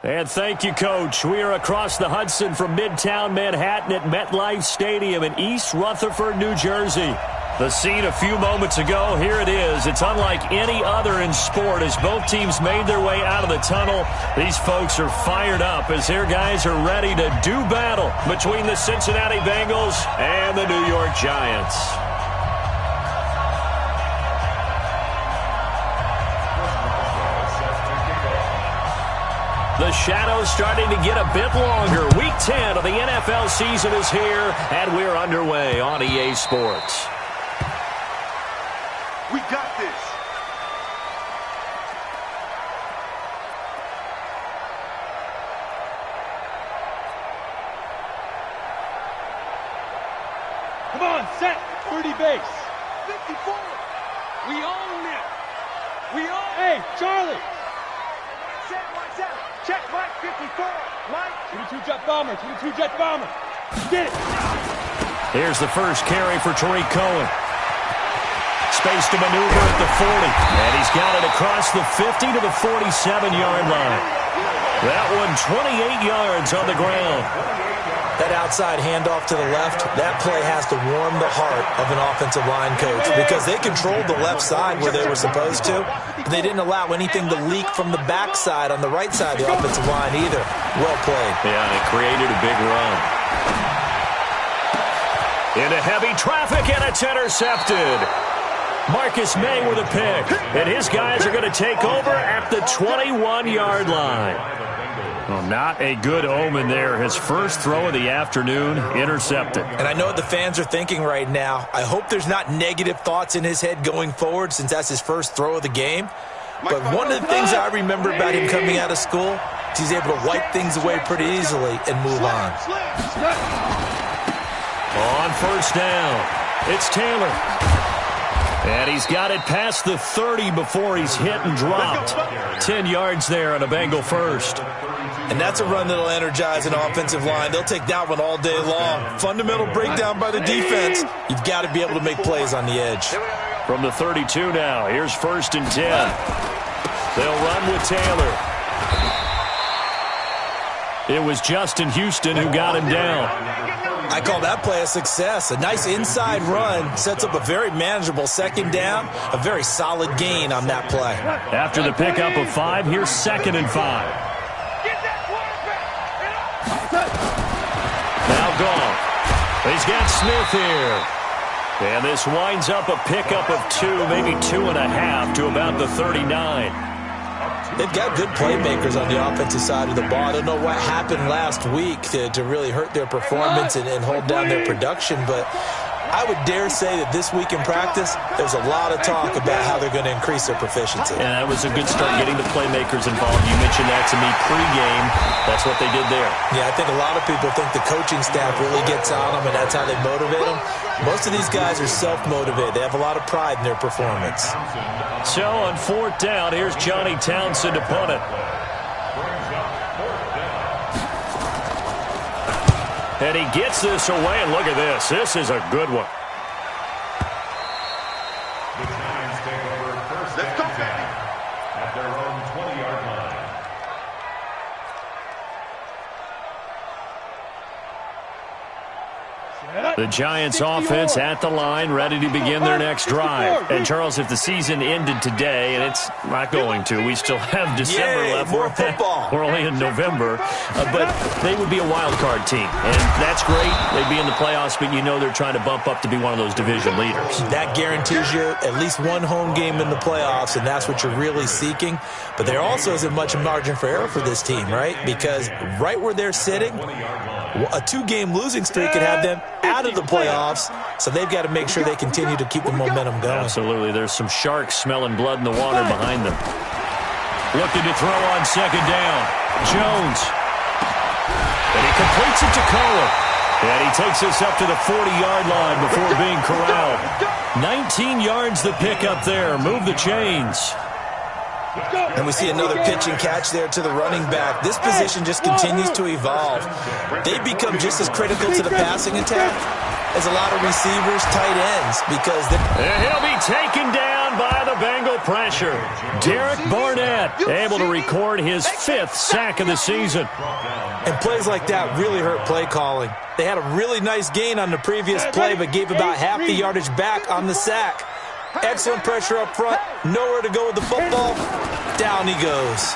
And thank you, Coach. We are across the Hudson from Midtown Manhattan at MetLife Stadium in East Rutherford, New Jersey. The scene a few moments ago, here it is. It's unlike any other in sport as both teams made their way out of the tunnel. These folks are fired up as their guys are ready to do battle between the Cincinnati Bengals and the New York Giants. The shadow's starting to get a bit longer. Week 10 of the NFL season is here, and we're underway on EA Sports. We got this. Come on, set. 30 base. 54. We own it. We own. Hey, Charlie. Set, watch out. Check Mike 54. Mike. 22 jet bomber. 22 jet bomber. Get it. Here's the first carry for Tariq Cohen. Space to maneuver at the 40. And he's got it across the 50 to the 47-yard line. That one 28 yards on the ground. That outside handoff to the left, that play has to warm the heart of an offensive line coach because they controlled the left side where they were supposed to, but they didn't allow anything to leak from the backside on the right side of the offensive line either. Well played. Yeah, and it created a big run. Into heavy traffic, and it's intercepted. Marcus May with a pick, and his guys are going to take over at the 21-yard line. Well, not a good omen there. His first throw of the afternoon, intercepted. And I know what the fans are thinking right now. I hope there's not negative thoughts in his head going forward since that's his first throw of the game. But one of the things I remember about him coming out of school is he's able to wipe things away pretty easily and move on. On first down, it's Taylor. And he's got it past the 30 before he's hit and dropped. 10 yards there on a Bengal first. And that's a run that'll energize an offensive line. They'll take that one all day long. Fundamental breakdown by the defense. You've got to be able to make plays on the edge. From the 32 now, here's 1st and 10. They'll run with Taylor. It was Justin Houston who got him down. I call that play a success. A nice inside run sets up a very manageable second down, a very solid gain on that play. After the pickup of 5, here's 2nd and 5. Now gone. He's got Smith here. And this winds up a pickup of 2, maybe 2.5 to about the 39. They've got good playmakers on the offensive side of the ball. I don't know what happened last week to really hurt their performance and hold down their production, but I would dare say that this week in practice, there's a lot of talk about how they're going to increase their proficiency. And that was a good start getting the playmakers involved. You mentioned that to me pregame. That's what they did there. Yeah, I think a lot of people think the coaching staff really gets on them, and that's how they motivate them. Most of these guys are self-motivated. They have a lot of pride in their performance. So on 4th down, here's Johnny Townsend to punt it. And he gets this away, and look at this. This is a good one. The Giants take over first and 10 at their own 20-yard line. The Giants offense at the line, ready to begin their next drive. And, Charles, if the season ended today, and it's not going to, we still have December left. More football. We're only in November. But they would be a wild card team. And that's great. They'd be in the playoffs, but you know they're trying to bump up to be one of those division leaders. That guarantees you at least one home game in the playoffs, and that's what you're really seeking. But there also isn't much margin for error for this team, right? Because right where they're sitting, a 2-game losing streak could have them out of the playoffs, so they've got to make sure they continue to keep the momentum going. Absolutely. There's some sharks smelling blood in the water behind them. Looking to throw on 2nd down. Jones. And he completes it to Cohen. And he takes us up to the 40-yard line before being corralled. 19 yards the pickup there. Move the chains. And we see another pitch and catch there to the running back. This position just continues to evolve. They become just as critical to the passing attack as a lot of receivers, tight ends, because he'll be taken down by the Bengal pressure. Derek Barnett able to record his 5th sack of the season. And plays like that really hurt play calling. They had a really nice gain on the previous play, but gave about half the yardage back on the sack. Excellent pressure up front. Nowhere to go with the football. Down he goes.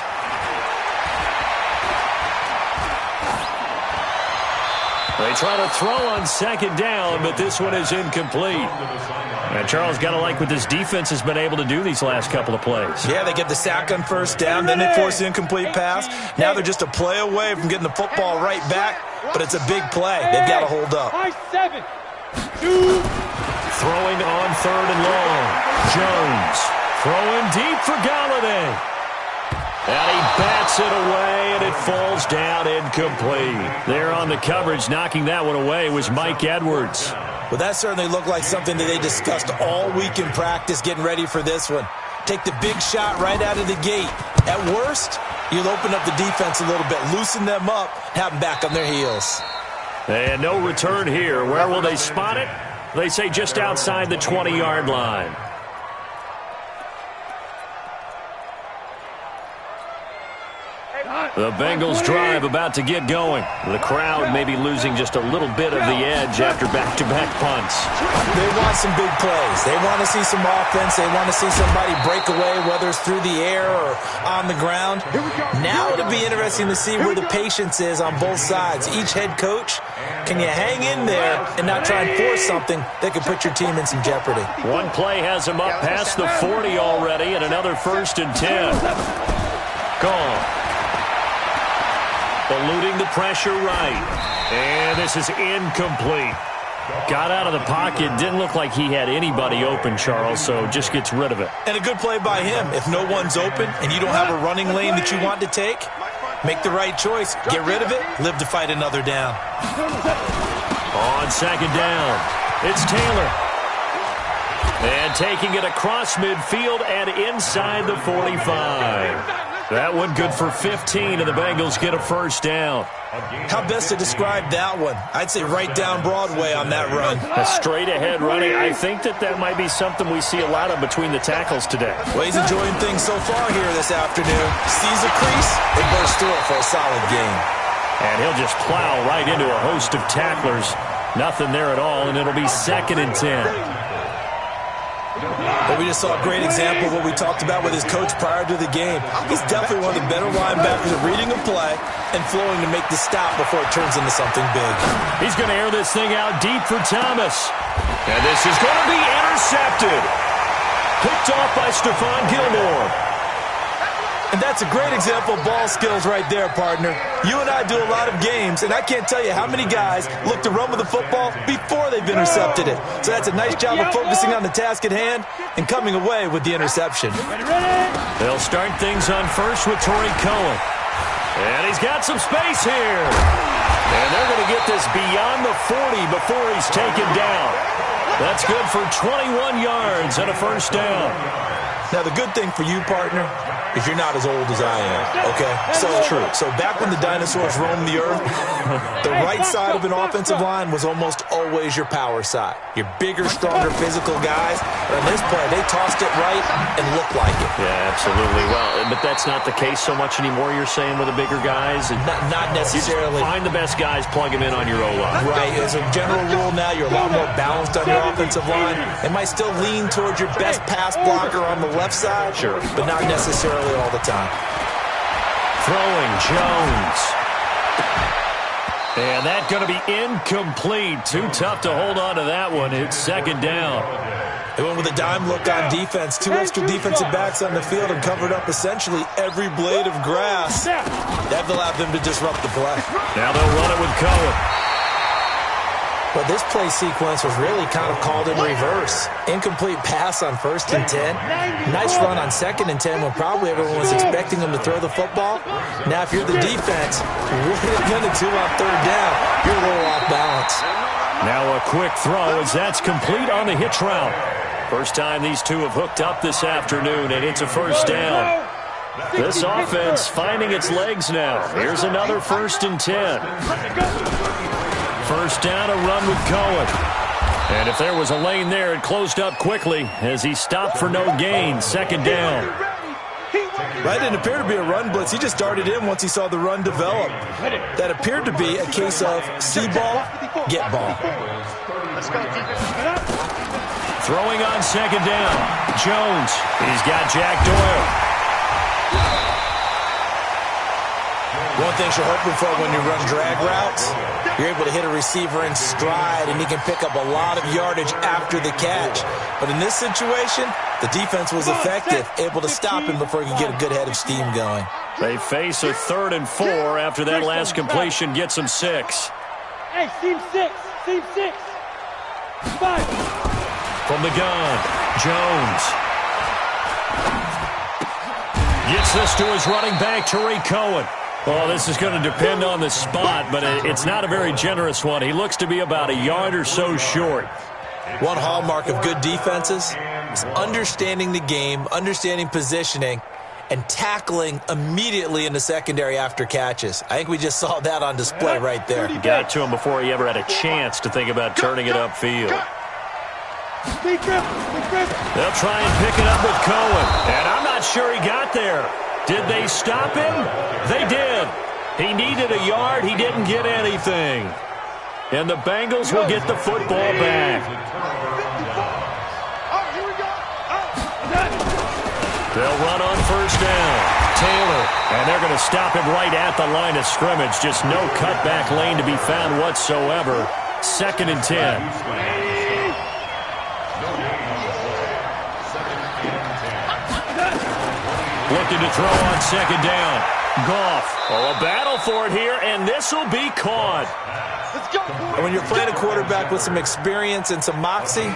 They try to throw on 2nd down, but this one is incomplete. And Charles, got to like what this defense has been able to do these last couple of plays. Yeah, they get the sack on 1st down, then they force the incomplete pass. Now they're just a play away from getting the football right back, but it's a big play. They've got to hold up. Throwing on 3rd and long. Jones throwing deep for Galladay. And he bats it away, and it falls down incomplete. There on the coverage, knocking that one away, was Mike Edwards. Well, that certainly looked like something that they discussed all week in practice getting ready for this one. Take the big shot right out of the gate. At worst, you'll open up the defense a little bit, loosen them up, have them back on their heels. And no return here. Where will they spot it? They say just outside the 20-yard line. The Bengals drive about to get going. The crowd may be losing just a little bit of the edge after back-to-back punts. They want some big plays. They want to see some offense. They want to see somebody break away, whether it's through the air or on the ground. Now it'll be interesting to see where the patience is on both sides. Each head coach, can you hang in there and not try and force something that could put your team in some jeopardy? One play has him up past the 40 already, and another 1st and 10. Gone. Eluding the pressure right. And this is incomplete. Got out of the pocket. Didn't look like he had anybody open, Charles, so just gets rid of it. And a good play by him. If no one's open and you don't have a running lane that you want to take, make the right choice. Get rid of it. Live to fight another down. On 2nd down, it's Taylor. And taking it across midfield and inside the 45. That one good for 15, and the Bengals get a 1st down. How best to describe that one? I'd say right down Broadway on that run. A straight-ahead running. I think that might be something we see a lot of between the tackles today. Well, he's enjoying things so far here this afternoon. Sees a crease, they burst through it for a solid game. And he'll just plow right into a host of tacklers. Nothing there at all, and it'll be 2nd and 10. But we just saw a great example of what we talked about with his coach prior to the game. He's definitely one of the better linebackers at reading a play and flowing to make the stop before it turns into something big. He's going to air this thing out deep for Thomas. And this is going to be intercepted. Picked off by Stephon Gilmore. And that's a great example of ball skills right there, partner. You and I do a lot of games, and I can't tell you how many guys look to run with the football before they've intercepted it. So that's a nice job of focusing on the task at hand and coming away with the interception. They'll start things on 1st with Torrey Cohen. And he's got some space here. And they're going to get this beyond the 40 before he's taken down. That's good for 21 yards and a 1st down. Now, the good thing for you, partner, is you're not as old as I am, okay? So true. So back when the dinosaurs roamed the earth, the right side of an offensive line was almost always your power side. Your bigger, stronger, physical guys. But on this play, they tossed it right and looked like it. Yeah, absolutely. Well, but that's not the case so much anymore, you're saying, with the bigger guys? Not necessarily. You find the best guys, plug them in on your O-line. Right. As a general rule now, you're a lot more balanced on your offensive line. It might still lean towards your best pass blocker on the left side, sure, but not necessarily all the time. Throwing Jones. And that's going to be incomplete. Too tough to hold on to that one. It's 2nd down. They went with a dime look on defense. 2 extra defensive backs on the field and covered up essentially every blade of grass. That allowed them to disrupt the play. Now they'll run it with Cohen. But this play sequence was really kind of called in reverse. Incomplete pass on 1st and 10. Nice run on 2nd and 10 when probably everyone was expecting them to throw the football. Now, if you're the defense, what are you going to do on 3rd down? You're a little off balance. Now a quick throw as that's complete on the hitch route. First time these two have hooked up this afternoon, and it's a 1st down. This offense finding its legs now. Here's another 1st and 10. 1st down, a run with Cohen. And if there was a lane there, it closed up quickly as he stopped for no gain. Second down. That didn't appear to be a run blitz. He just darted in once he saw the run develop. That appeared to be a case of see ball, get ball. Throwing on second down. Jones. He's got Jack Doyle. One thing you're hoping for when you run drag routes, you're able to hit a receiver in stride, and he can pick up a lot of yardage after the catch. But in this situation, the defense was effective, able to stop him before he could get a good head of steam going. They face a 3rd and 4 after that last completion gets them 6. Hey, team 6. Team 6. 5. From the gun, Jones. Gets this to his running back, Tariq Cohen. Well, this is going to depend on the spot, but it's not a very generous one. He looks to be about a yard or so short. One hallmark of good defenses is understanding the game, understanding positioning, and tackling immediately in the secondary after catches. I think we just saw that on display right there. Got to him before he ever had a chance to think about turning it upfield. They'll try and pick it up with Cohen, and I'm not sure he got there. Did they stop him? They did. He needed a yard. He didn't get anything. And the Bengals will get the football back. They'll run on first down. Taylor, and they're going to stop him right at the line of scrimmage. Just no cutback lane to be found whatsoever. 2nd and 10. Looking to throw on second down. Goff. Oh, a battle for it here, and this will be caught. And when you're playing a quarterback with some experience and some moxie,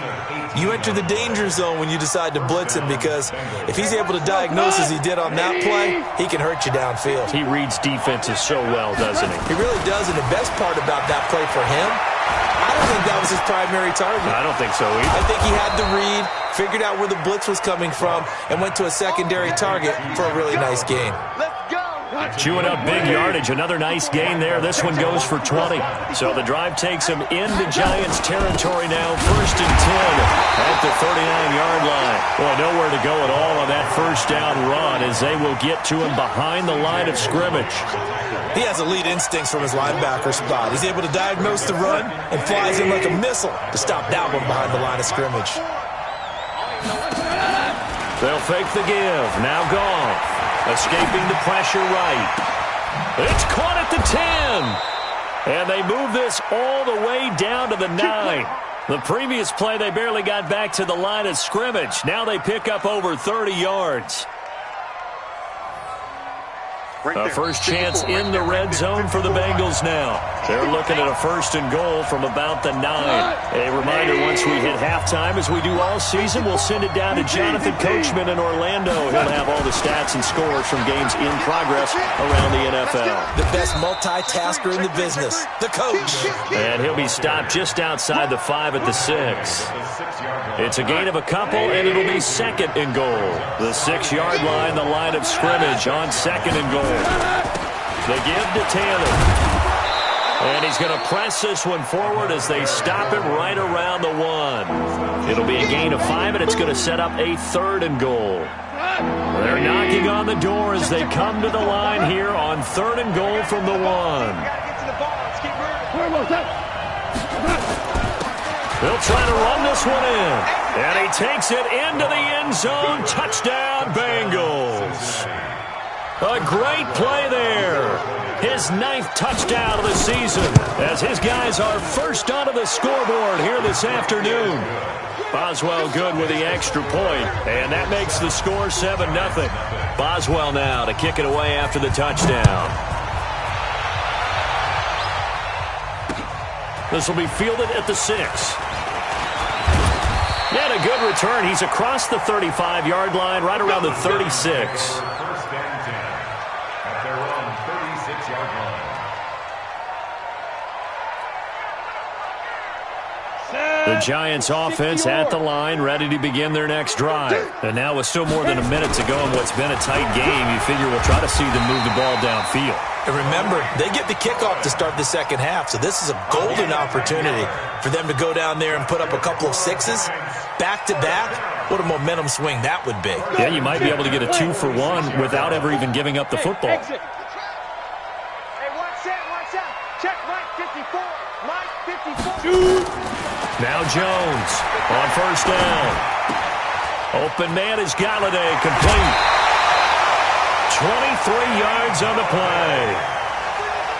you enter the danger zone when you decide to blitz him, because if he's able to diagnose as he did on that play, he can hurt you downfield. He reads defenses so well, doesn't he? He really does, and the best part about that play for him, I don't think that was his primary target. I don't think so either. I think he had the read, figured out where the blitz was coming from, and went to a secondary target for a really nice gain. Chewing up big yardage. Another nice gain there. This one goes for 20. So the drive takes him into Giants territory now. 1st and 10 at the 39-yard line. Boy, nowhere to go at all on that first down run as they will get to him behind the line of scrimmage. He has elite instincts from his linebacker spot. He's able to diagnose the run and flies in like a missile to stop that one behind the line of scrimmage. They'll fake the give. Now Goff. Escaping the pressure right. It's caught at the 10. And they move this all the way down to the 9. The previous play, they barely got back to the line of scrimmage. Now they pick up over 30 yards. A first chance in the red zone for the Bengals now. They're looking at a 1st and goal from about the 9. A reminder, once we hit halftime, as we do all season, we'll send it down to Jonathan Coachman in Orlando. He'll have all the stats and scores from games in progress around the NFL. The best multitasker in the business, the coach. And he'll be stopped just outside the 5 at the 6. It's a gain of a couple, and it'll be 2nd and goal. The 6-yard line, the line of scrimmage on 2nd and goal. The give to Taylor. And he's going to press this one forward as they stop him right around the 1. It'll be a gain of 5, and it's going to set up a 3rd and goal. They're knocking on the door as they come to the line here on 3rd and goal from the 1. They'll try to run this one in. And he takes it into the end zone. Touchdown, Bengals. A great play there. His 9th touchdown of the season as his guys are first onto the scoreboard here this afternoon. Boswell good with the extra point, and that makes the score 7-0. Boswell now to kick it away after the touchdown. This will be fielded at the 6. And a good return. He's across the 35-yard line, right around the 36. The Giants offense at the line, ready to begin their next drive. And now with still more than a minute to go in what's been a tight game, you figure we'll try to see them move the ball downfield. And remember, they get the kickoff to start the second half, so this is a golden opportunity for them to go down there and put up a couple of sixes back-to-back. What a momentum swing that would be. Yeah, you might be able to get a 2-for-1 without ever even giving up the football. Hey, watch out. Check Mike 54. Mike 54. Now Jones on first down. Open man is Galladay, complete. 23 yards on the play.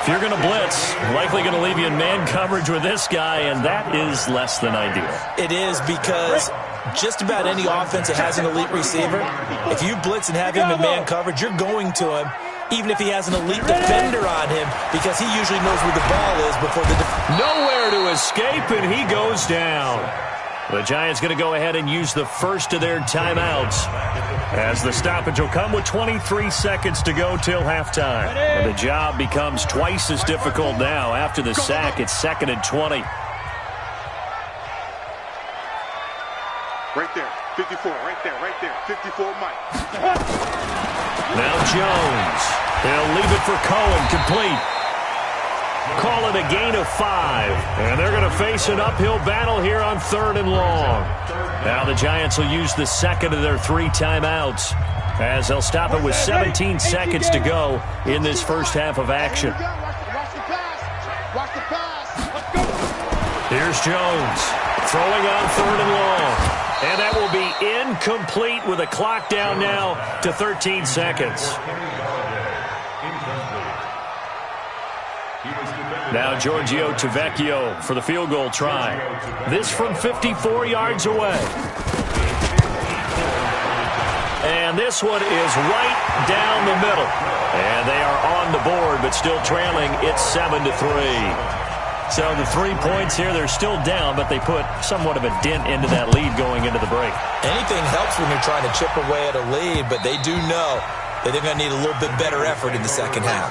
If you're going to blitz, likely going to leave you in man coverage with this guy, and that is less than ideal. It is, because just about any offense that has an elite receiver, if you blitz and have him in man coverage, you're going to him, even if he has an elite defender on him, because he usually knows where the ball is before the nowhere to escape, and he goes down. The Giants going to go ahead and use the first of their timeouts, as the stoppage will come with 23 seconds to go till halftime. And the job becomes twice as difficult now. After the sack, it's 2nd and 20. Right there, 54, right there, 54, Mike. Now Jones. They'll leave it for Cohen, complete. Call it a gain of 5. And they're going to face an uphill battle here on 3rd and long. Now the Giants will use the second of their 3 timeouts, as they'll stop it with 17 seconds to go in this first half of action. Here's Jones throwing on 3rd and long. And that will be incomplete with a clock down now to 13 seconds. Now Giorgio Tavecchio for the field goal try. This from 54 yards away. And this one is right down the middle. And they are on the board, but still trailing. It's 7-3. So the 3 points here, they're still down, but they put somewhat of a dent into that lead going into the break. Anything helps when you're trying to chip away at a lead, but they do know that they're going to need a little bit better effort in the second half.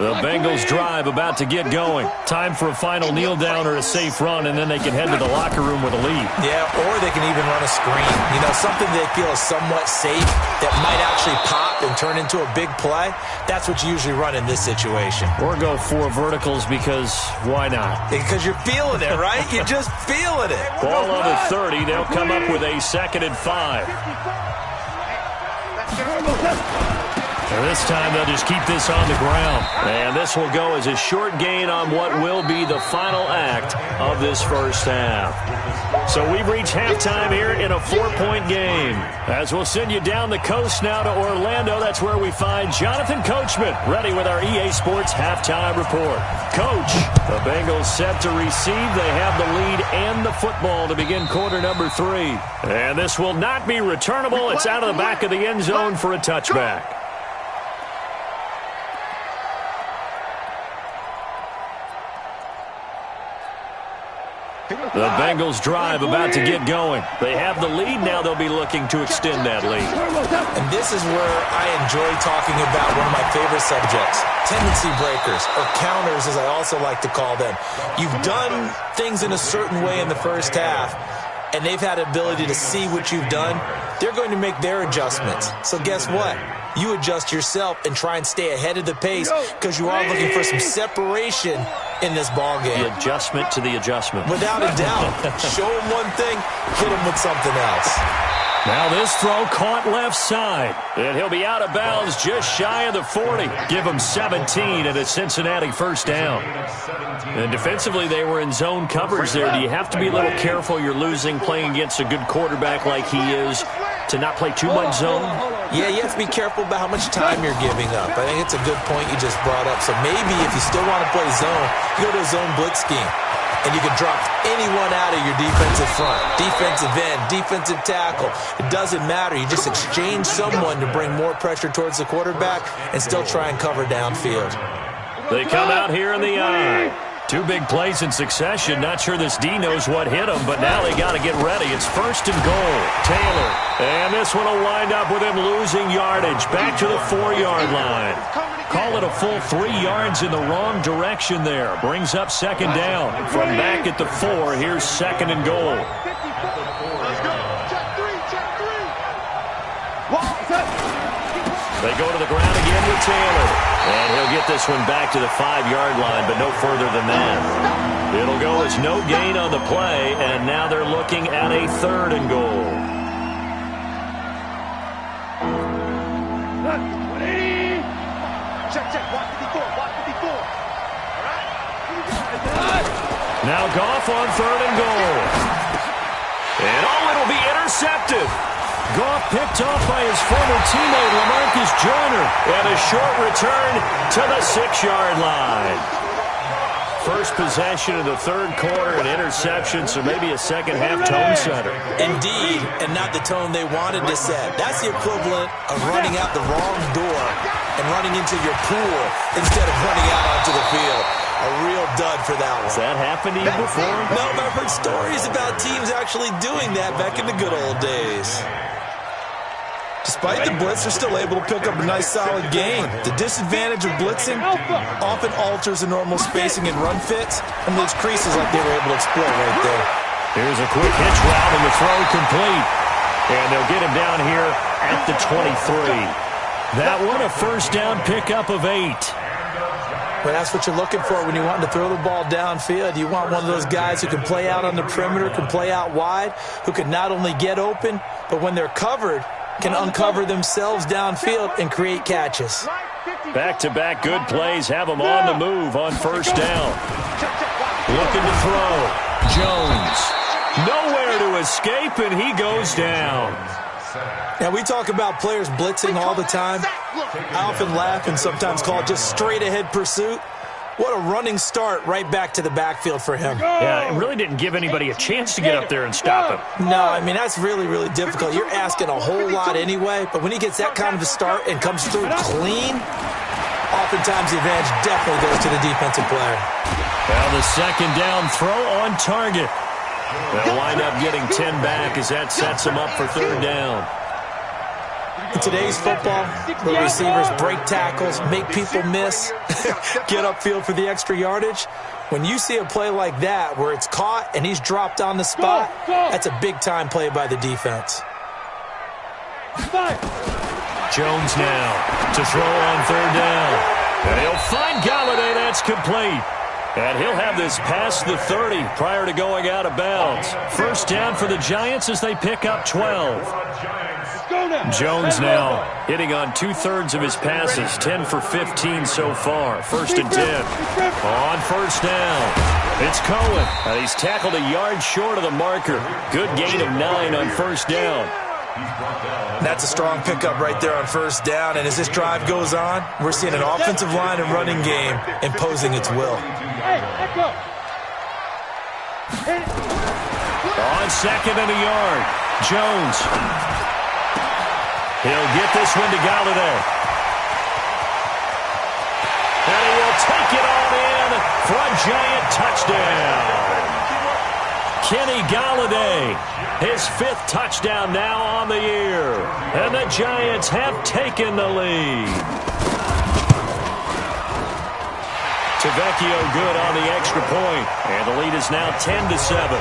The Bengals drive about to get going. Time for a final kneel down or a safe run, and then they can head to the locker room with a lead. Yeah, or they can even run a screen. You know, something they feel is somewhat safe that might actually pop and turn into a big play. That's what you usually run in this situation. Or go 4 verticals, because why not? Because you're feeling it, right? You're just feeling it. Ball on the 30. They'll come up with a 2nd and 5. And this time they'll just keep this on the ground. And this will go as a short gain on what will be the final act of this first half. So we've reached halftime here in a 4-point game. As we'll send you down the coast now to Orlando, that's where we find Jonathan Coachman, ready with our EA Sports halftime report. Coach, the Bengals set to receive. They have the lead and the football to begin quarter number 3. And this will not be returnable. It's out of the back of the end zone for a touchback. The Bengals drive about to get going. They have the lead. Now they'll be looking to extend that lead. And this is where I enjoy talking about one of my favorite subjects, tendency breakers, or counters as I also like to call them. You've done things in a certain way in the first half, and they've had the ability to see what you've done. They're going to make their adjustments. So guess what? You adjust yourself and try and stay ahead of the pace, because you are looking for some separation in this ball game. The adjustment to the adjustment. Without a doubt. Show them one thing, hit them with something else. Now this throw caught left side. And he'll be out of bounds just shy of the 40. Give him 17 at a Cincinnati first down. And defensively, they were in zone coverage there. Do you have to be a little careful? You're losing playing against a good quarterback like he is to not play too much zone? Yeah, you have to be careful about how much time you're giving up. I think it's a good point you just brought up. So maybe if you still want to play zone, you go to a zone blitz scheme. And you can drop anyone out of your defensive front, defensive end, defensive tackle. It doesn't matter. You just exchange someone to bring more pressure towards the quarterback and still try and cover downfield. They come out here in the eye. 2 big plays in succession. Not sure this D knows what hit him, but now they got to get ready. It's 1st and goal. Taylor. And this one will wind up with him losing yardage. Back to the 4-yard line. Call it a full 3 yards in the wrong direction there. Brings up 2nd down. From back at the 4, here's 2nd and goal. Let's go. Check 3. They go to the ground again with Taylor. And he'll get this one back to the 5-yard line, but no further than that. It'll go as no gain on the play, and now they're looking at a 3rd and goal. Check, watch 54. Now Goff on 3rd and goal. And it'll be intercepted. Goff picked off by his former teammate LaMarcus Joyner. And a short return to the 6-yard line. First possession of the 3rd quarter, an interception, so maybe a second-half tone setter. Indeed, and not the tone they wanted to set. That's the equivalent of running out the wrong door and running into your pool instead of running out onto the field. A real dud for that one. Has that happened to you before? No, but I've heard stories about teams actually doing that back in the good old days. Despite the blitz, they're still able to pick up a nice solid gain. The disadvantage of blitzing often alters the normal spacing and run fits and leaves creases like they were able to exploit right there. Here's a quick hitch route and the throw complete. And they'll get him down here at the 23. That one a first down pickup of 8. But that's what you're looking for when you want to throw the ball downfield. You want one of those guys who can play out on the perimeter, can play out wide, who can not only get open, but when they're covered, can uncover themselves downfield and create catches. Back-to-back good plays have them on the move on first down. Looking to throw. Jones. Nowhere to escape, and he goes down. Now, we talk about players blitzing all the time. I often laugh and sometimes call it just straight-ahead pursuit. What a running start right back to the backfield for him. Yeah, it really didn't give anybody a chance to get up there and stop him. No, I mean, that's really, really difficult. You're asking a whole lot anyway, but when he gets that kind of a start and comes through clean, oftentimes the advantage definitely goes to the defensive player. Well, the second down throw on target. They'll wind up getting 10 back as that sets them up for 3rd down. In today's football, the receivers break tackles, make people miss, get upfield for the extra yardage. When you see a play like that where it's caught and he's dropped on the spot, that's a big-time play by the defense. Jones now to throw on 3rd down. And he'll find Galladay. That's complete. And he'll have this past the 30 prior to going out of bounds. First down for the Giants as they pick up 12. Jones now hitting on 2/3 of his passes, 10 for 15 so far. 1st and 10. On first down, it's Cohen. And he's tackled a yard short of the marker. Good gain of 9 on first down. That's a strong pickup right there on first down. And as this drive goes on, we're seeing an offensive line and running game imposing its will. On 2nd and a yard, Jones. He'll get this one to Galladay. And he will take it on in for a Giant touchdown. Kenny Galladay, his 5th touchdown now on the year. And the Giants have taken the lead. Tavecchio good on the extra point. And the lead is now 10-7.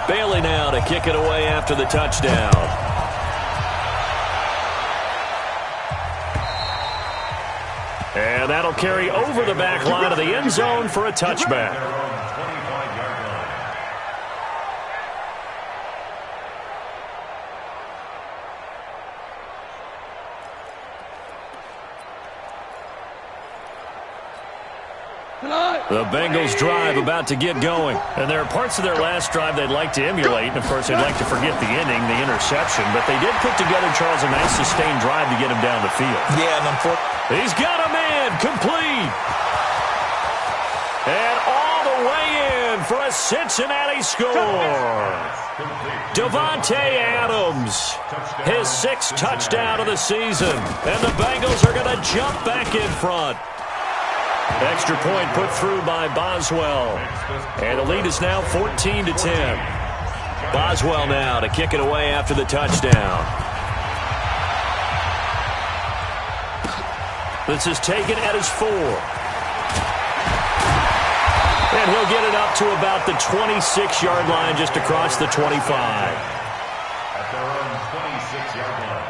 Bailey now to kick it away after the touchdown. And that'll carry over the back line of the end zone for a touchback. The Bengals drive about to get going. And there are parts of their last drive they'd like to emulate. And, of course, they'd like to forget the ending, the interception. But they did put together, Charles, a nice sustained drive to get him down the field. Yeah, and unfortunately, he's got a man complete. And all the way in for a Cincinnati score. Davante Adams, his 6th touchdown of the season. And the Bengals are going to jump back in front. Extra point put through by Boswell. And the lead is now 14-10. Boswell now to kick it away after the touchdown. This is taken at his 4. And he'll get it up to about the 26-yard line, just across the 25. At their own 26-yard line.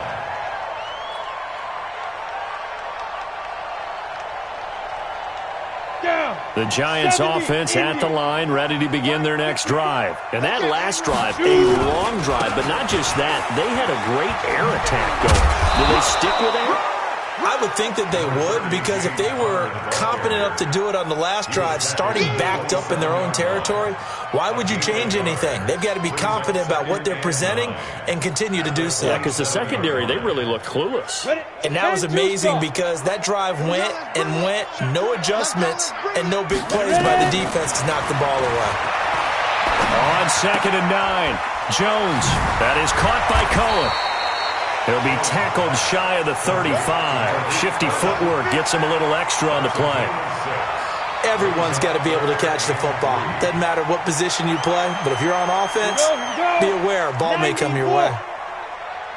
The Giants offense at the line, ready to begin their next drive. And that last drive, a long drive, but not just that. They had a great air attack going. Will they stick with that? I would think that they would, because if they were competent enough to do it on the last drive, starting backed up in their own territory, why would you change anything? They've got to be confident about what they're presenting and continue to do so. Yeah, because the secondary, they really look clueless. And that was amazing because that drive went and went, no adjustments, and no big plays by the defense to knock the ball away. On 2nd and 9, Jones. That is caught by Cohen. He'll be tackled shy of the 35. Shifty footwork gets him a little extra on the play. Everyone's got to be able to catch the football. Doesn't matter what position you play, but if you're on offense, be aware a ball may come your way.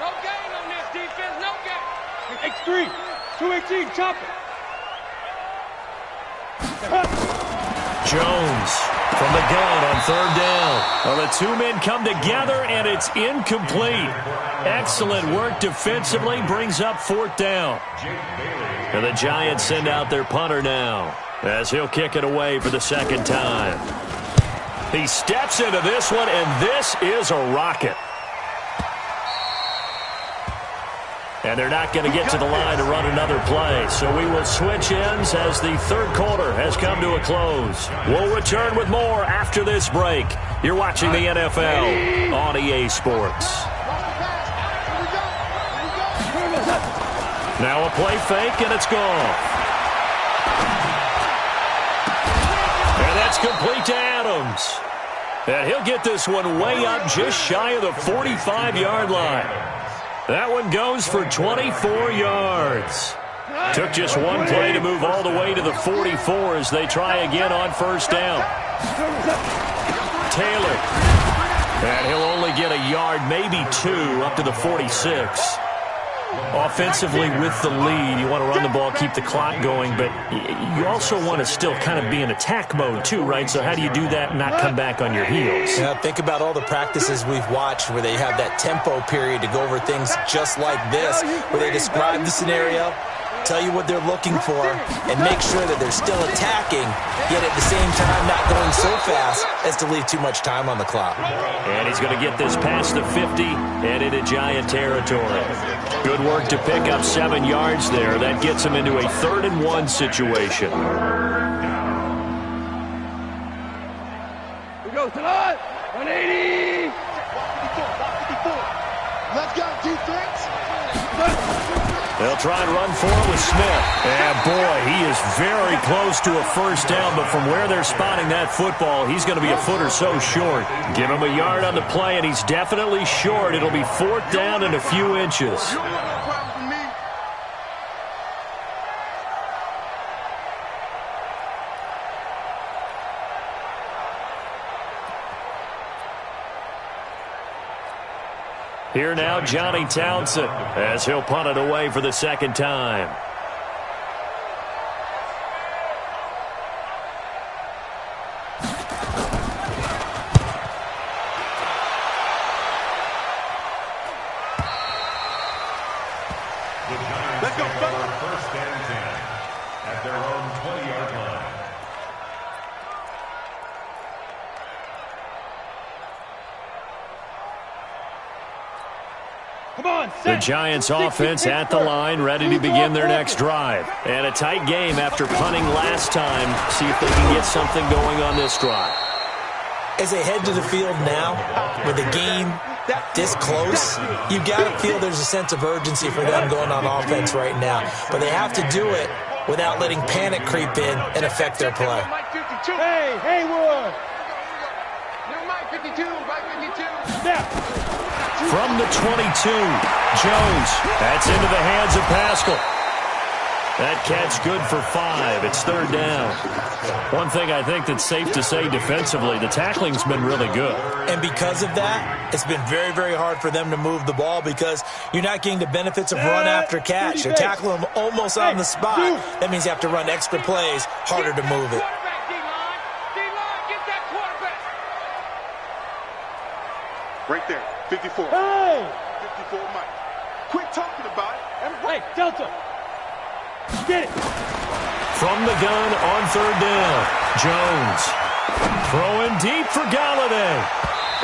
No gain on this defense, no gain. X3, 218, chop it. Jones from the gun on 3rd down. Well, the two men come together, and it's incomplete. Excellent work defensively, brings up 4th down. And the Giants send out their punter now, as he'll kick it away for the 2nd time. He steps into this one, and this is a rocket. And they're not going to get to the line to run another play. So we will switch ends as the 3rd quarter has come to a close. We'll return with more after this break. You're watching the NFL on EA Sports. Now a play fake, and it's gone. And that's complete to Adams. And he'll get this one way up just shy of the 45-yard line. That one goes for 24 yards. Took just one play to move all the way to the 44 as they try again on 1st down. Taylor. And he'll only get a yard, maybe 2, up to the 46. Offensively with the lead, you want to run the ball, keep the clock going, but you also want to still kind of be in attack mode too, right? So how do you do that and not come back on your heels? Yeah, think about all the practices we've watched where they have that tempo period to go over things just like this, where they describe the scenario, tell you what they're looking for, and make sure that they're still attacking, yet at the same time not going so fast as to leave too much time on the clock. And he's going to get this past the 50 and into Giant territory. Good work to pick up 7 yards there. That gets him into a 3rd and 1 situation. We go to the 180. Let's go, defense. They'll try and run for it with Smith. And, boy, he is very close to a 1st down, but from where they're spotting that football, he's going to be a foot or so short. Give him a yard on the play, and he's definitely short. It'll be 4th down and a few inches. Here now, Johnny Townsend, as he'll punt it away for the 2nd time. Let's go, 1st and 10 at their own 20-yard line. The Giants offense at the line, ready to begin their next drive. And a tight game after punting last time. See if they can get something going on this drive. As they head to the field now, with the game this close, you've got to feel there's a sense of urgency for them going on offense right now. But they have to do it without letting panic creep in and affect their play. Hey, Haywood. Mike 52, Mike 52. Yeah. From the 22, Jones. That's into the hands of Pascal. That catch good for 5. It's 3rd down. One thing I think that's safe to say defensively, the tackling's been really good. And because of that, it's been very, very hard for them to move the ball because you're not getting the benefits of run after catch. You're tackling them almost on the spot. That means you have to run extra plays, harder to move it. Right there, 54. Hey! 54, Mike. Quit talking about it. Hey, Delta! Get it! From the gun on 3rd down, Jones throwing deep for Galladay.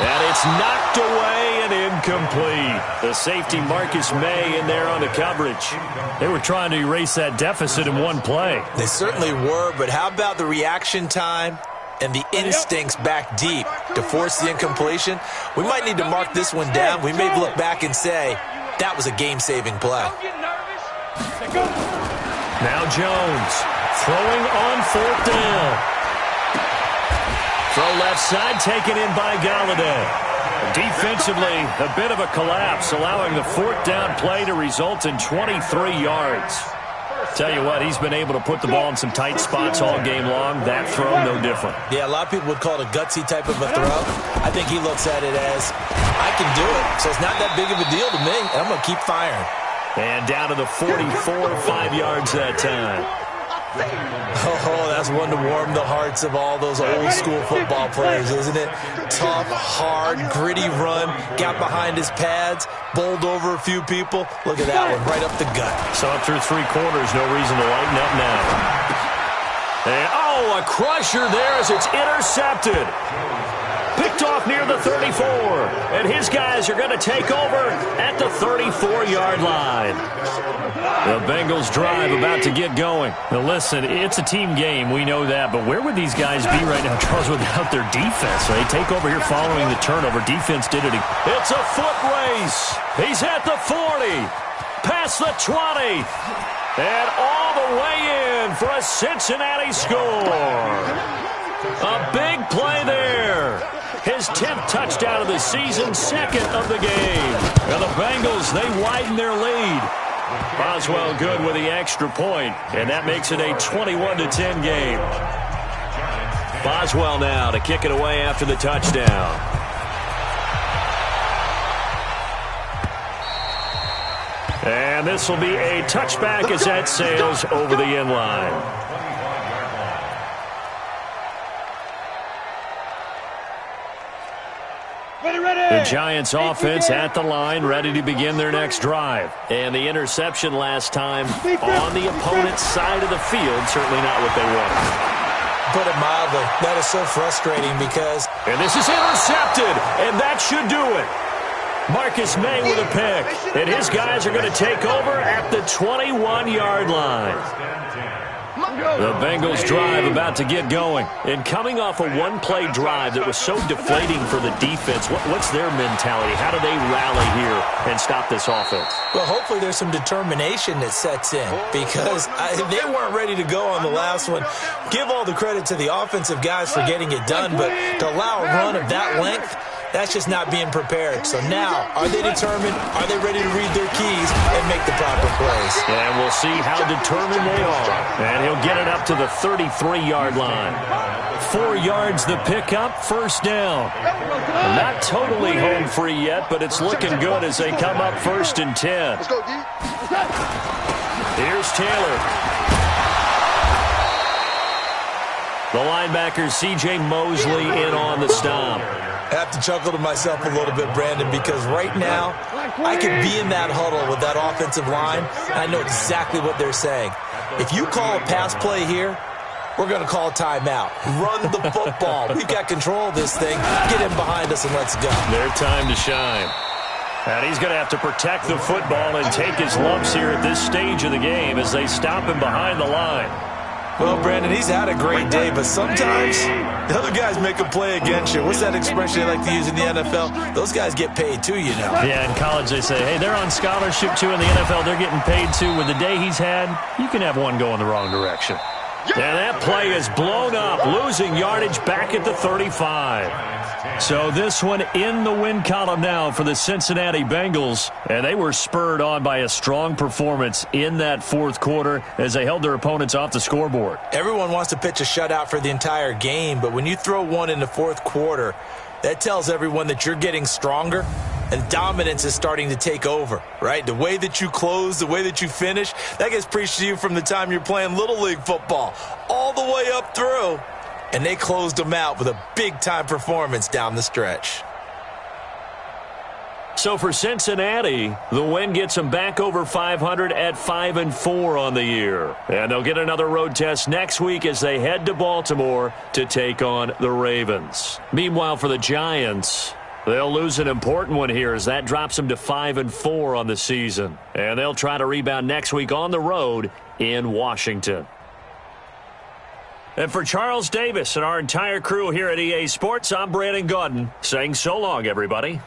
And it's knocked away and incomplete. The safety Marcus May in there on the coverage. They were trying to erase that deficit in one play. They certainly were, but how about the reaction time and the instincts back deep to force the incompletion? We might need to mark this one down. We may look back and say that was a game-saving play. Now Jones throwing on 4th down. Throw left side taken in by Galladay. Defensively, a bit of a collapse, allowing the 4th down play to result in 23 yards. Tell you what, he's been able to put the ball in some tight spots all game long. That throw, no different. Yeah, a lot of people would call it a gutsy type of a throw. I think he looks at it as, I can do it, so it's not that big of a deal to me, and I'm going to keep firing. And down to the 44, 5 yards that time. Oh, that's one to warm the hearts of all those old-school football players, isn't it? Tough, hard, gritty run, got behind his pads, bowled over a few people. Look at that one, right up the gut. So up through 3 quarters, no reason to lighten up now. And, a crusher there as it's intercepted. Picked off near the 34. And his guys are going to take over at the 34-yard line. The Bengals drive about to get going. Now listen, it's a team game, we know that, but where would these guys be right now, Charles, without their defense? So they take over here following the turnover. Defense did it. It's a foot race. He's at the 40, past the 20, and all the way in for a Cincinnati score. A big play there. His 10th touchdown of the season, 2nd of the game. And the Bengals, they widen their lead. Boswell good with the extra point, and that makes it a 21-10 game. Boswell now to kick it away after the touchdown. And this will be a touchback as that sails over the end line. The Giants offense at the line, ready to begin their next drive. And the interception last time on the opponent's side of the field, certainly not what they wanted. Put it mildly, that is so frustrating because... And this is intercepted, and that should do it. Marcus May with a pick, and his guys are going to take over at the 21-yard line. The Bengals drive about to get going. And coming off a one-play drive that was so deflating for the defense, what's their mentality? How do they rally here and stop this offense? Well, hopefully there's some determination that sets in because they weren't ready to go on the last one. Give all the credit to the offensive guys for getting it done, but to allow a run of that length, that's just not being prepared. So now, are they determined? Are they ready to read their keys and make the proper plays? And we'll see how determined they are. And he'll get it up to the 33-yard line. 4 yards the pickup, 1st down. Not totally home free yet, but it's looking good as they come up 1st and 10. Let's go, D. Here's Taylor. The linebacker, C.J. Mosley, in on the stop. I have to chuckle to myself a little bit, Brandon, because right now I could be in that huddle with that offensive line, and I know exactly what they're saying. If you call a pass play here, we're going to call a timeout. Run the football. We've got control of this thing. Get him behind us and let's go. Their time to shine. And he's going to have to protect the football and take his lumps here at this stage of the game as they stop him behind the line. Well, Brandon, he's had a great day, but sometimes the other guys make a play against you. What's that expression they like to use in the NFL? Those guys get paid too, you know. Yeah, in college they say, hey, they're on scholarship too. In the NFL, they're getting paid too. With the day he's had, you can have one go in the wrong direction. And that play is blown up, losing yardage back at the 35. So this one in the win column now for the Cincinnati Bengals. And they were spurred on by a strong performance in that fourth quarter as they held their opponents off the scoreboard. Everyone wants to pitch a shutout for the entire game, but when you throw one in the fourth quarter, that tells everyone that you're getting stronger and dominance is starting to take over, right? The way that you close, the way that you finish, that gets preached to you from the time you're playing Little League football all the way up through. And they closed them out with a big-time performance down the stretch. So for Cincinnati, the win gets them back over 500 at 5-4 on the year. And they'll get another road test next week as they head to Baltimore to take on the Ravens. Meanwhile, for the Giants, they'll lose an important one here as that drops them to 5-4 on the season. And they'll try to rebound next week on the road in Washington. And for Charles Davis and our entire crew here at EA Sports, I'm Brandon Gaudin saying so long, everybody.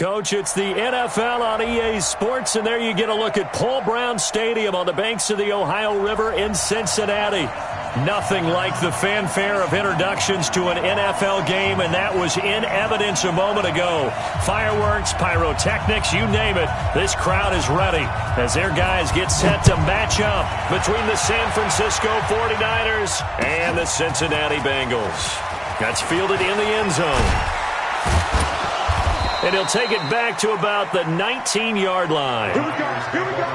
Coach, it's the NFL on EA Sports, and there you get a look at Paul Brown Stadium on the banks of the Ohio River in Cincinnati. Nothing like the fanfare of introductions to an NFL game, and that was in evidence a moment ago. Fireworks, pyrotechnics, you name it. This crowd is ready as their guys get set to match up between the San Francisco 49ers and the Cincinnati Bengals. That's fielded in the end zone. And he'll take it back to about the 19-yard line. Here we go. Here we go.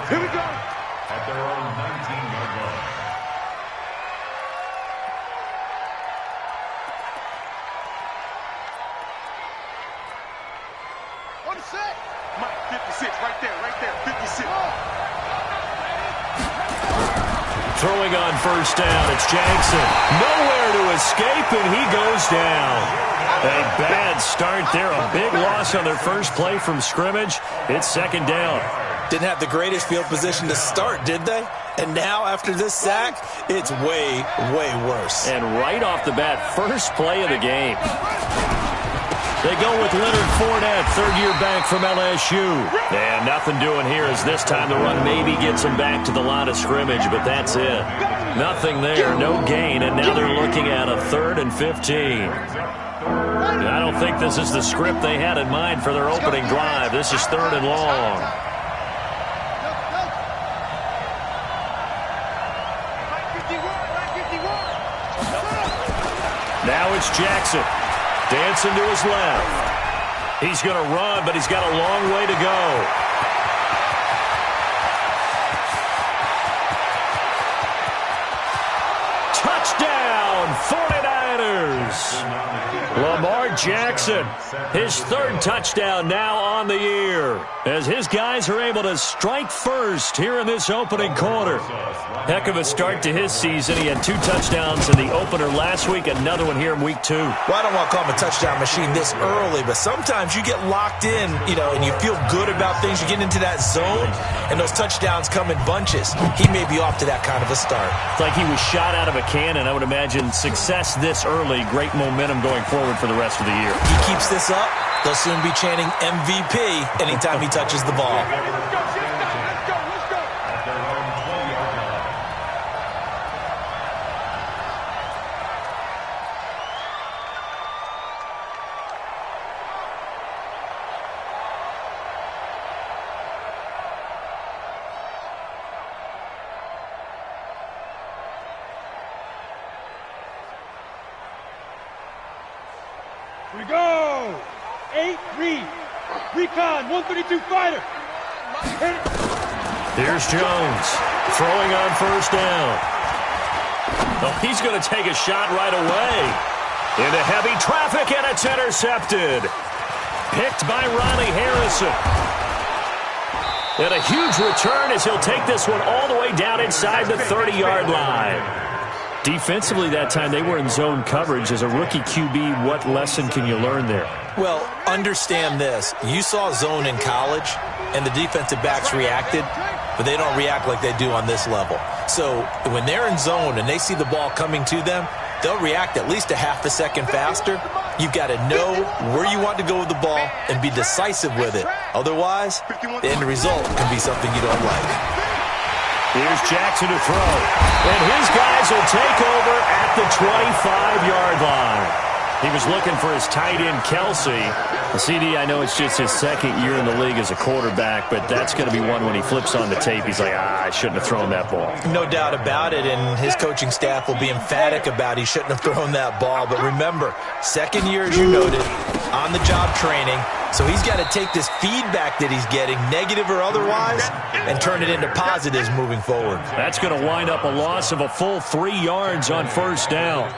Here we go. At their own 19-yard line. On the set. Mike, 56, right there, 56. Throwing on first down, it's Jackson. Nowhere to escape, and he goes down. A bad start there, a big loss on their first play from scrimmage. It's second down. Didn't have the greatest field position to start, did they? And now, after this sack, it's way, way worse. And right off the bat, first play of the game. They go with Leonard Fournette, third-year back from LSU. And nothing doing here as this time the run maybe gets him back to the line of scrimmage, but that's it. Nothing there, no gain, and now they're looking at a 3rd and 15. I don't think this is the script they had in mind for their opening drive. This is 3rd and long. Now it's Jackson. Dancing to his left. He's going to run, but he's got a long way to go. Touchdown, 49ers. Lamar Jackson, his 3rd touchdown now on the year, as his guys are able to strike first here in this opening quarter. Heck of a start to his season. He had 2 touchdowns in the opener last week, another one here in week 2. Well, I don't want to call him a touchdown machine this early, but sometimes you get locked in, and you feel good about things. You get into that zone, and those touchdowns come in bunches. He may be off to that kind of a start. It's like he was shot out of a cannon. I would imagine success this early, great momentum going forward for the rest of the year. He keeps this up, they'll soon be chanting MVP anytime he touches the ball. We go! 8-3. Recon, 132 fighter. Here's Jones, throwing on first down. Oh, he's going to take a shot right away. Into heavy traffic, and it's intercepted. Picked by Ronnie Harrison. And a huge return as he'll take this one all the way down inside the 30-yard line. Defensively that time, they were in zone coverage. As a rookie QB, what lesson can you learn there? Well, understand this. You saw zone in college, and the defensive backs reacted, but they don't react like they do on this level. So when they're in zone and they see the ball coming to them, they'll react at least a half a second faster. You've got to know where you want to go with the ball and be decisive with it. Otherwise, the end result can be something you don't like. Here's Jackson to throw. And his guys will take over at the 25-yard line. He was looking for his tight end, Kelsey. The CD, I know it's just his 2nd year in the league as a quarterback, but that's going to be one when he flips on the tape. He's like, I shouldn't have thrown that ball. No doubt about it, and his coaching staff will be emphatic about he shouldn't have thrown that ball. But remember, 2nd year, as you noted, on-the-job training. So he's got to take this feedback that he's getting, negative or otherwise, and turn it into positives moving forward. That's going to wind up a loss of a full 3 yards on first down.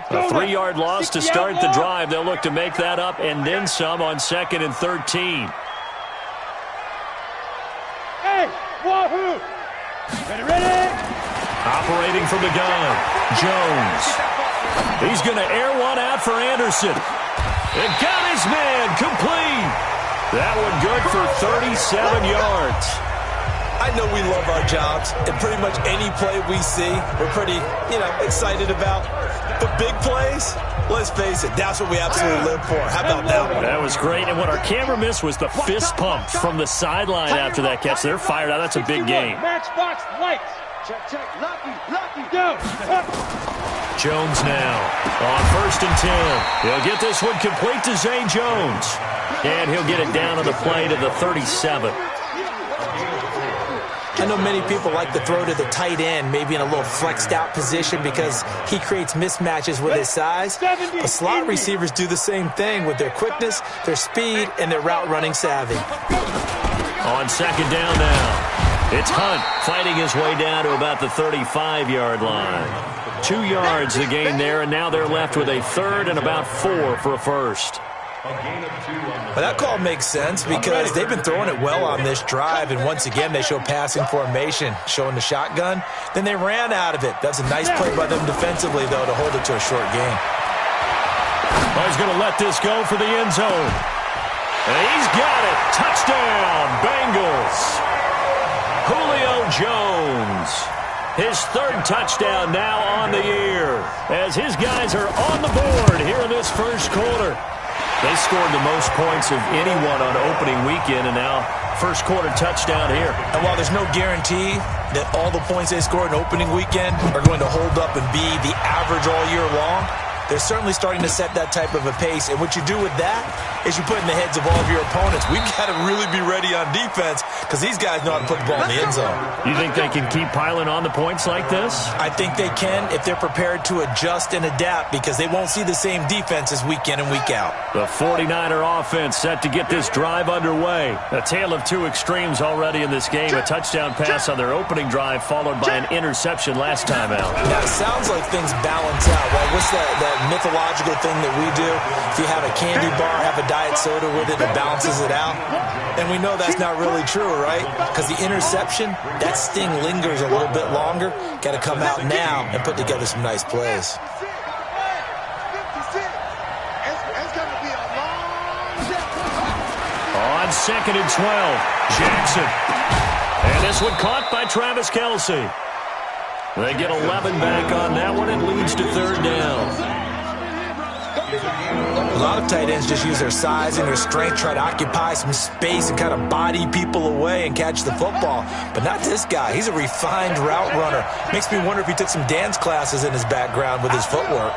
A 3-yard loss to start the drive. They'll look to make that up and then some on 2nd and 13. Hey, wahoo! Ready? Operating from the gun, Jones. He's going to air one out for Anderson. And got his man complete. That one good for 37 yards. I know we love our jobs, and pretty much any play we see, we're pretty, excited about. But big plays, let's face it, that's what we absolutely live for. How about that one? That was great, and what our camera missed was the fist pump from the sideline after that catch. They're fired out. That's a big game. Matchbox lights. Check. Lucky. Go. Jones now on 1st and 10. He'll get this one complete to Zay Jones. And he'll get it down on the play to the 37. I know many people like to throw to the tight end, maybe in a little flexed out position because he creates mismatches with his size. But slot receivers do the same thing with their quickness, their speed, and their route running savvy. On 2nd down now, it's Hunt fighting his way down to about the 35-yard line. 2 yards the gain there, and now they're left with a 3rd and about 4 for a first. Well, that call makes sense because they've been throwing it well on this drive, and once again they show passing formation, showing the shotgun. Then they ran out of it. That's a nice play by them defensively, though, to hold it to a short gain. Oh, he's going to let this go for the end zone. And he's got it. Touchdown, Bengals. Julio Jones. His 3rd touchdown now on the year as his guys are on the board here in this first quarter. They scored the most points of anyone on opening weekend, and now first quarter touchdown here. And while there's no guarantee that all the points they scored in opening weekend are going to hold up and be the average all year long, they're certainly starting to set that type of a pace. And what you do with that is you put in the heads of all of your opponents, we've got to really be ready on defense because these guys know how to put the ball in the end zone. You think they can keep piling on the points like this? I think they can if they're prepared to adjust and adapt because they won't see the same defenses week in and week out. The 49er offense set to get this drive underway. A tale of two extremes already in this game. A touchdown pass on their opening drive followed by an interception last time out. Now, it sounds like things balance out, right? What's that mythological thing that we do? If you have a candy bar, have a diet soda with it, it balances it out. And we know that's not really true, right? Because the interception, that sting lingers a little bit longer. Got to come out now and put together some nice plays. On 2nd and 12, Jackson. And this one caught by Travis Kelce. They get 11 back on that one. It leads to 3rd down. A lot of tight ends just use their size and their strength, try to occupy some space and kind of body people away and catch the football. But not this guy. He's a refined route runner. Makes me wonder if he took some dance classes in his background with his footwork.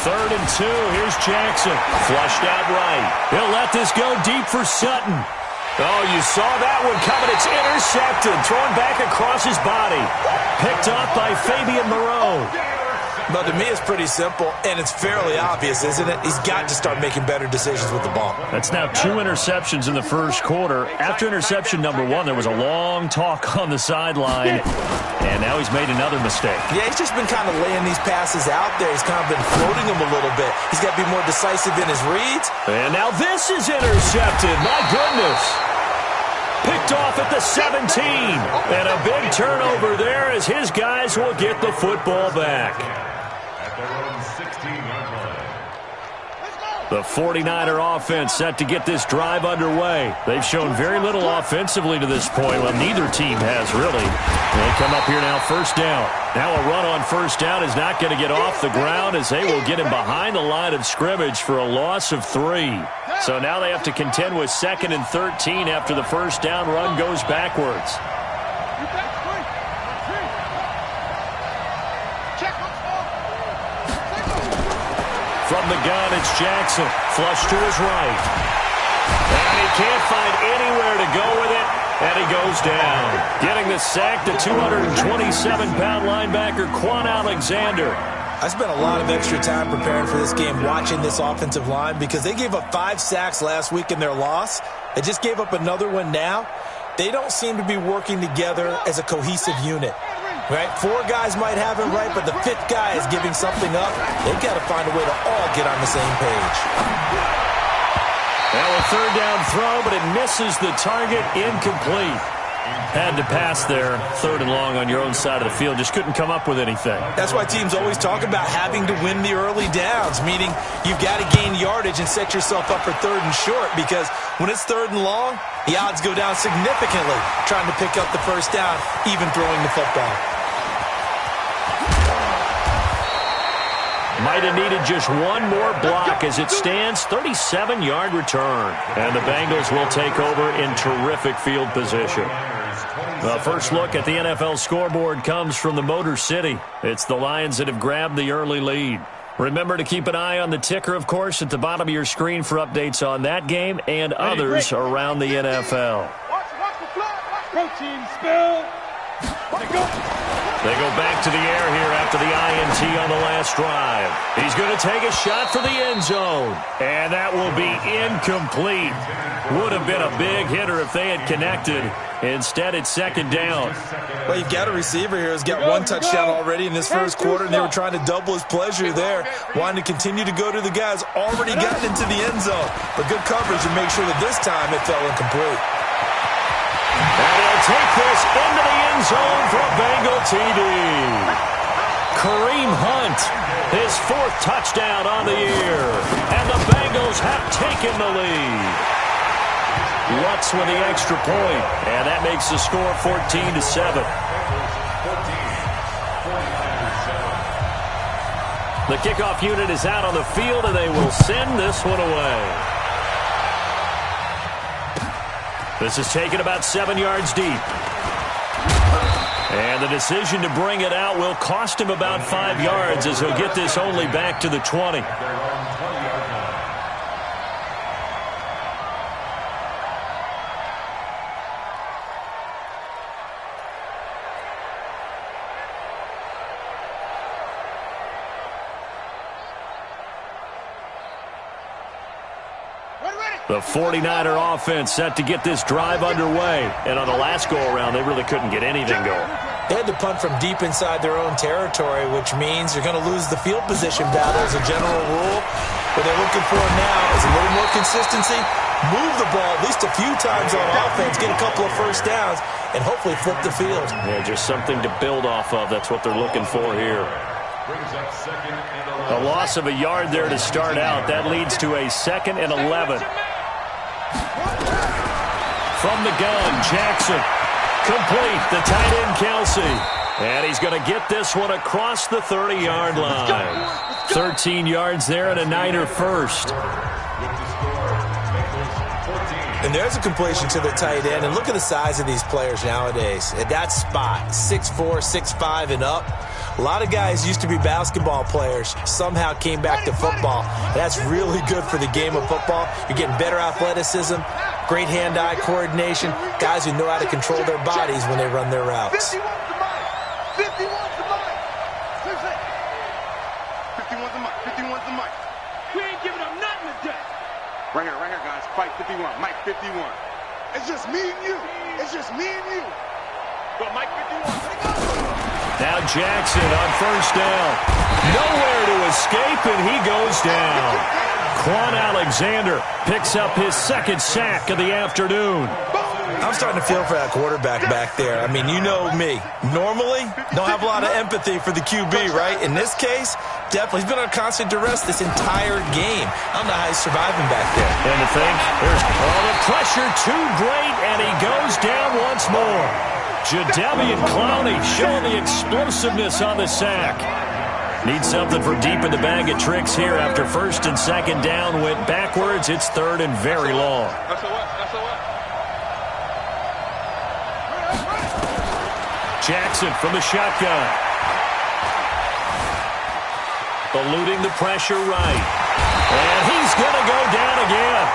Third and 2. Here's Jackson. Flushed out right. He'll let this go deep for Sutton. Oh, you saw that one coming. It's intercepted. Thrown back across his body. Picked up by Fabian Moreau. But to me, it's pretty simple, and it's fairly obvious, isn't it? He's got to start making better decisions with the ball. That's now 2 interceptions in the first quarter. After interception number 1, there was a long talk on the sideline, and now he's made another mistake. Yeah, he's just been kind of laying these passes out there. He's kind of been floating them a little bit. He's got to be more decisive in his reads. And now this is intercepted. My goodness. Picked off at the 17. And a big turnover there as his guys will get the football back. The 49er offense set to get this drive underway. They've shown very little offensively to this point. Well, neither team has really. They come up here now, 1st down. Now a run on 1st down is not going to get off the ground as they will get him behind the line of scrimmage for a loss of 3. So now they have to contend with 2nd and 13 after the 1st down run goes backwards. From the gun, it's Jackson. Flush to his right. And he can't find anywhere to go with it. And he goes down. Getting the sack, the 227-pound linebacker, Quan Alexander. I spent a lot of extra time preparing for this game, watching this offensive line, because they gave up 5 sacks last week in their loss. They just gave up another one now. They don't seem to be working together as a cohesive unit. Right? 4 guys might have it right, but the 5th guy is giving something up. They've got to find a way to all get on the same page. Well, a 3rd down throw, but it misses the target, incomplete. Had to pass there, 3rd and long on your own side of the field. Just couldn't come up with anything. That's why teams always talk about having to win the early downs, meaning you've got to gain yardage and set yourself up for 3rd and short, because when it's 3rd and long, the odds go down significantly trying to pick up the first down, even throwing the football. Might have needed just one more block. As it stands, 37-yard return. And the Bengals will take over in terrific field position. The first look at the NFL scoreboard comes from the Motor City. It's the Lions that have grabbed the early lead. Remember to keep an eye on the ticker, of course, at the bottom of your screen for updates on that game and others around the NFL. Protein spill. They go back to the air here after the INT on the last drive. He's going to take a shot for the end zone. And that will be incomplete. Would have been a big hitter if they had connected. Instead, it's 2nd down. Well, you've got a receiver here who's got 1 touchdown already in this first quarter, and they were trying to double his pleasure there, wanting to continue to go to the guys already gotten into the end zone. But good coverage to make sure that this time it fell incomplete. And he'll take this into the end zone for a Bengal TD. Kareem Hunt, his 4th touchdown on the year. And the Bengals have taken the lead. Lutz with the extra point, and that makes the score 14-7. The kickoff unit is out on the field, and they will send this one away. This is taken about 7 yards deep. And the decision to bring it out will cost him about 5 yards, as he'll get this only back to the 20. The 49er offense set to get this drive underway. And on the last go-around, they really couldn't get anything going. They had to punt from deep inside their own territory, which means you're going to lose the field position battle as a general rule. What they're looking for now is a little more consistency, move the ball at least a few times on offense, get a couple of first downs, and hopefully flip the field. Yeah, just something to build off of. That's what they're looking for here. A loss of a yard there to start out. That leads to a 2nd and 11. From the gun, Jackson. Complete, the tight end, Kelsey. And he's going to get this one across the 30-yard line. 13 yards there and a Niner first. And there's a completion to the tight end. And look at the size of these players nowadays. At that spot, 6'4", 6'5", and up. A lot of guys used to be basketball players, somehow came back to football. That's really good for the game of football. You're getting better athleticism, great hand-eye coordination, guys who know how to control their bodies when they run their routes. 51's the mic. 51's the mic. 51's the mic. We ain't giving up nothing today. Right here, guys. Fight 51. Mike 51. It's just me and you. It's just me and you. Go, Mike 51. Now Jackson on first down. Nowhere to escape, and he goes down. Quan Alexander picks up his 2nd sack of the afternoon. I'm starting to feel for that quarterback back there. I mean, you know me. Normally, don't have a lot of empathy for the QB, right? In this case, definitely. He's been under constant duress this entire game. I don't know how he's surviving back there. And to think, there's all the pressure too great, and he goes down once more. Jadeveon Clowney showing the explosiveness on the sack. Needs something for deep in the bag of tricks here after 1st and 2nd down went backwards. It's 3rd and very long. Jackson from the shotgun. Eluding the pressure right. And he's going to go down again.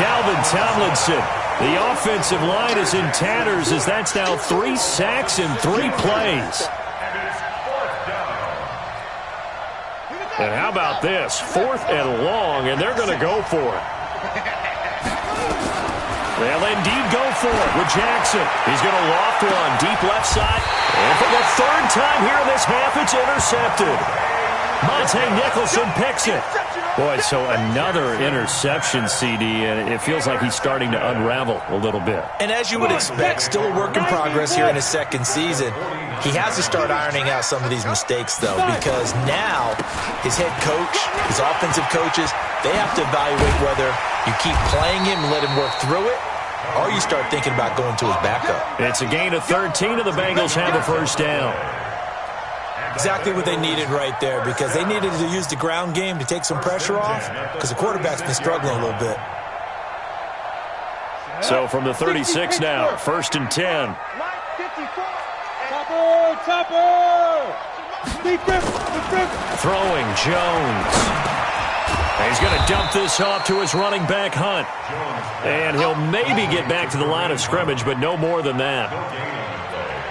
Dalvin Tomlinson. The offensive line is in tatters as that's now 3 sacks in 3 plays. And how about this? 4th and long, and they're going to go for it. They'll indeed go for it with Jackson. He's going to loft one deep left side. And for the 3rd time here in this half, it's intercepted. Monte Nicholson picks it. Boy, so another interception, CD, and it feels like he's starting to unravel a little bit. And as you would expect, still a work in progress here in his second season. He has to start ironing out some of these mistakes, though, because now his head coach, his offensive coaches, they have to evaluate whether you keep playing him and let him work through it, or you start thinking about going to his backup. It's a gain of 13, and the Bengals have a first down. Exactly what they needed right there, because they needed to use the ground game to take some pressure off, because the quarterback's been struggling a little bit. So from the 36 now, 1st and 10. Topper! Throwing Jones. And he's going to dump this off to his running back, Hunt. And he'll maybe get back to the line of scrimmage, but no more than that.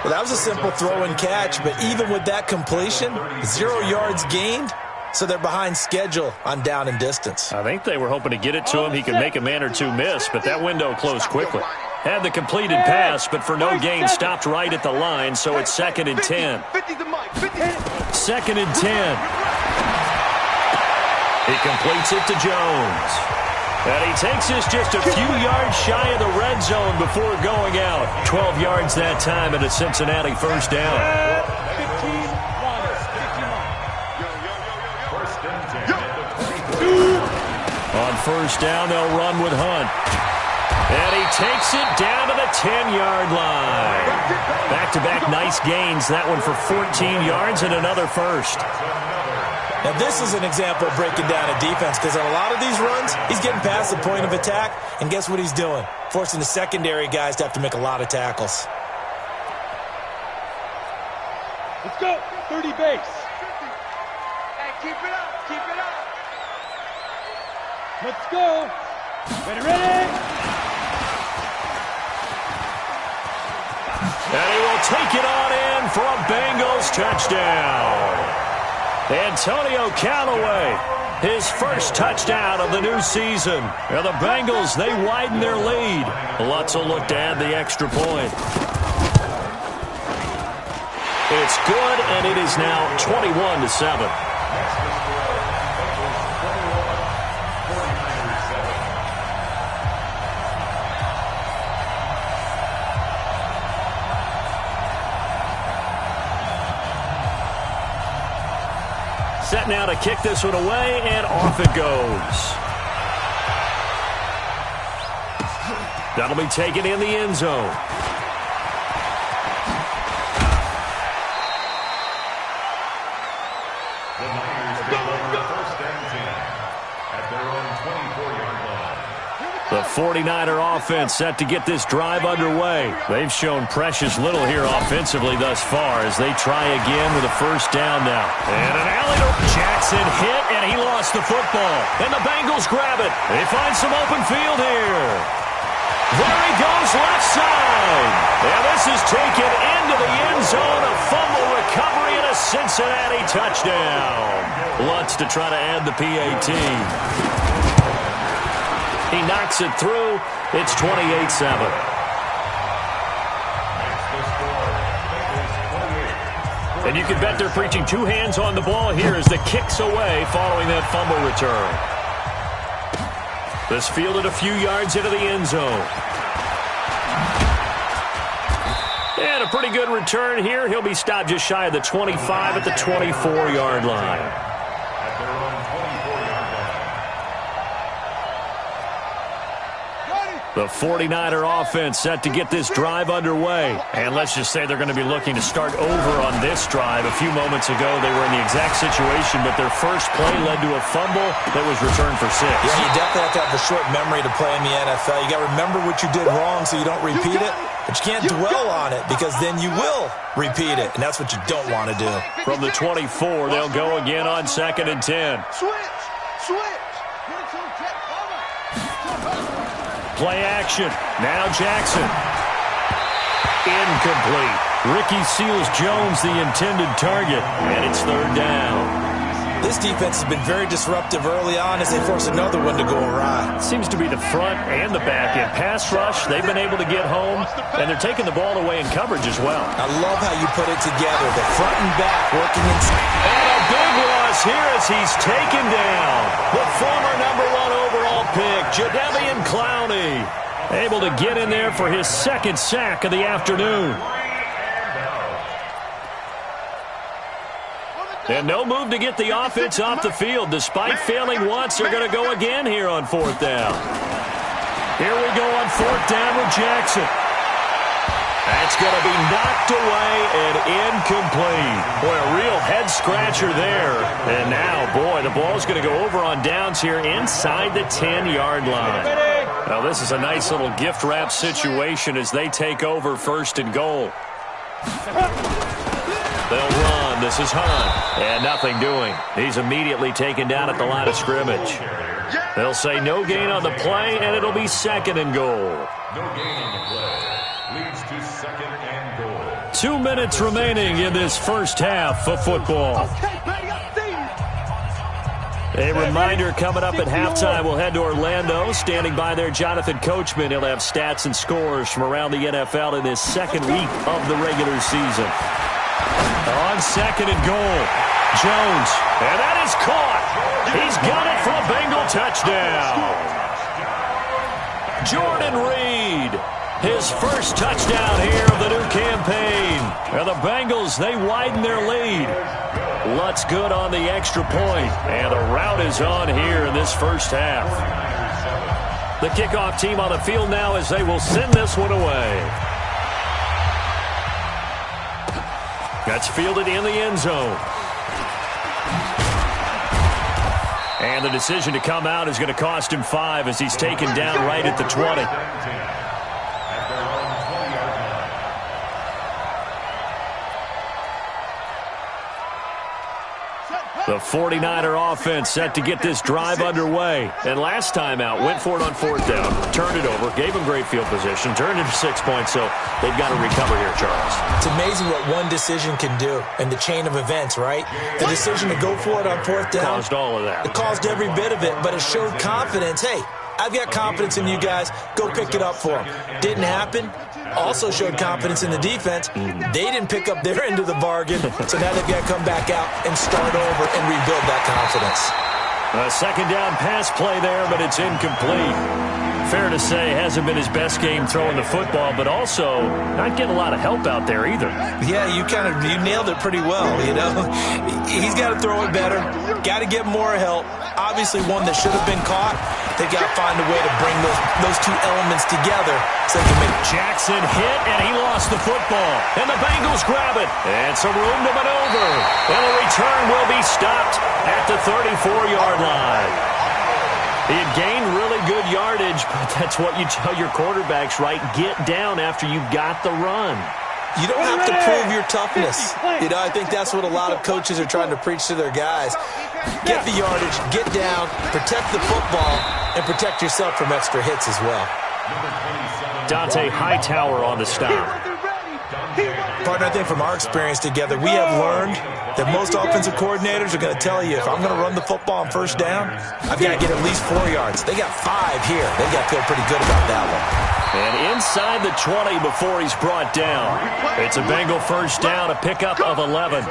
Well, that was a simple throw and catch, but even with that completion, 0 yards gained, so they're behind schedule on down and distance. I think they were hoping to get it to him. He could make a man or two miss, but that window closed quickly. Had the completed pass, but for no gain, stopped right at the line, so it's 2nd and 10. 2nd and 10. He completes it to Jones. And he takes us just a few yards shy of the red zone before going out. 12 yards that time and a Cincinnati first down. On first down, they'll run with Hunt. And he takes it down to the 10-yard line. Back-to-back nice gains. That one for 14 yards and another first. Now, this is an example of breaking down a defense, because on a lot of these runs, he's getting past the point of attack, and guess what he's doing? Forcing the secondary guys to have to make a lot of tackles. Let's go. 30 base. Hey, keep it up. Keep it up. Let's go. Ready? And he will take it on in for a Bengals touchdown. Antonio Callaway, his first touchdown of the new season. And the Bengals, they widen their lead. Lots will look to add the extra point. It's good, and it is now 21-7. Set now to kick this one away, and off it goes. That'll be taken in the end zone. The Niners take over 1st and 10 at their own 24-yard line. The 49er offense set to get this drive underway. They've shown precious little here offensively thus far as they try again with a first down now. And an alley to Jackson hit, and he lost the football. And the Bengals grab it. They find some open field here. There he goes, left side. And this is taken into the end zone. A fumble recovery and a Cincinnati touchdown. Lutz to try to add the PAT. He knocks it through. It's 28-7. And you can bet they're preaching two hands on the ball here as the kick's away following that fumble return. This fielded a few yards into the end zone. And a pretty good return here. He'll be stopped just shy of the 25 at the 24-yard line. The 49er offense set to get this drive underway. And let's just say they're going to be looking to start over on this drive. A few moments ago, they were in the exact situation, but their first play led to a fumble that was returned for 6. Yeah, you definitely have to have a short memory to play in the NFL. You got to remember what you did wrong so you don't repeat it, but you can't dwell on it because then you will repeat it, and that's what you don't want to do. From the 24, they'll go again on 2nd and 10. Switch. Play action. Now Jackson. Incomplete. Ricky Seals-Jones, the intended target, and it's 3rd down. This defense has been very disruptive early on as they force another one to go awry. Seems to be the front and the back end. Pass rush, they've been able to get home, and they're taking the ball away in coverage as well. I love how you put it together. The front and back working inside. And a big loss this here as he's taken down. The former #1 overall pick, Jadeveon Clowney, able to get in there for his second sack of the afternoon. And no move to get the offense off the field. Despite failing once, they're going to go again here on 4th down. Here we go on 4th down with Jackson. That's going to be knocked away and incomplete. Boy, a real head-scratcher there. And now, boy, the ball's going to go over on downs here inside the 10-yard line. Now, this is a nice little gift-wrap situation as they take over 1st and goal. They'll run. This is Hunt. And nothing doing. He's immediately taken down at the line of scrimmage. They'll say no gain on the play, and it'll be 2nd and goal. No gain on the play. Leads to 2nd and goal. 2 minutes remaining in this first half of football. A reminder coming up at halftime, we'll head to Orlando. Standing by there, Jonathan Coachman. He'll have stats and scores from around the NFL in this second week of the regular season. On 2nd and goal, Jones. And that is caught. He's got it for a Bengal touchdown. Jordan Reed, his first touchdown here of the new campaign. And the Bengals, they widen their lead. Lutz good on the extra point. And the route is on here in this first half. The kickoff team on the field now as they will send this one away. That's fielded in the end zone. And the decision to come out is going to cost him 5 as he's taken down right at the 20. The 49er offense set to get this drive underway. And last time out, went for it on 4th down, turned it over, gave them great field position, turned it to 6 points, so they've got to recover here, Charles. It's amazing what one decision can do in the chain of events, right? The decision to go for it on 4th down. Caused all of that. It caused every bit of it, but it showed confidence. Hey, I've got confidence in you guys. Go pick it up for them. Didn't happen. Also showed confidence in the defense. They didn't pick up their end of the bargain, so now they've got to come back out and start over and rebuild that confidence. A 2nd down pass play there, but it's incomplete. Fair to say, hasn't been his best game throwing the football, but also not getting a lot of help out there either. Yeah, you nailed it pretty well, you know. He's got to throw it better. Got to get more help. Obviously one that should have been caught. They've got to find a way to bring those two elements together so they can make it. Jackson hit, and he lost the football. And the Bengals grab it. And some room to maneuver. And the return will be stopped at the 34-yard line. He had gained really good yardage, but that's what you tell your quarterbacks, right? Get down after you got the run. You don't have to prove your toughness. You know, I think that's what a lot of coaches are trying to preach to their guys. Get the yardage, get down, protect the football, and protect yourself from extra hits as well. Dante Hightower on the stop. Partner, I think from our experience together, we have learned that most offensive coordinators are going to tell you, if I'm going to run the football on 1st down, I've got to get at least 4 yards. They got 5 here. They got to feel pretty good about that one. And inside the 20 before he's brought down. It's a Bengal 1st down, a pickup of 11. And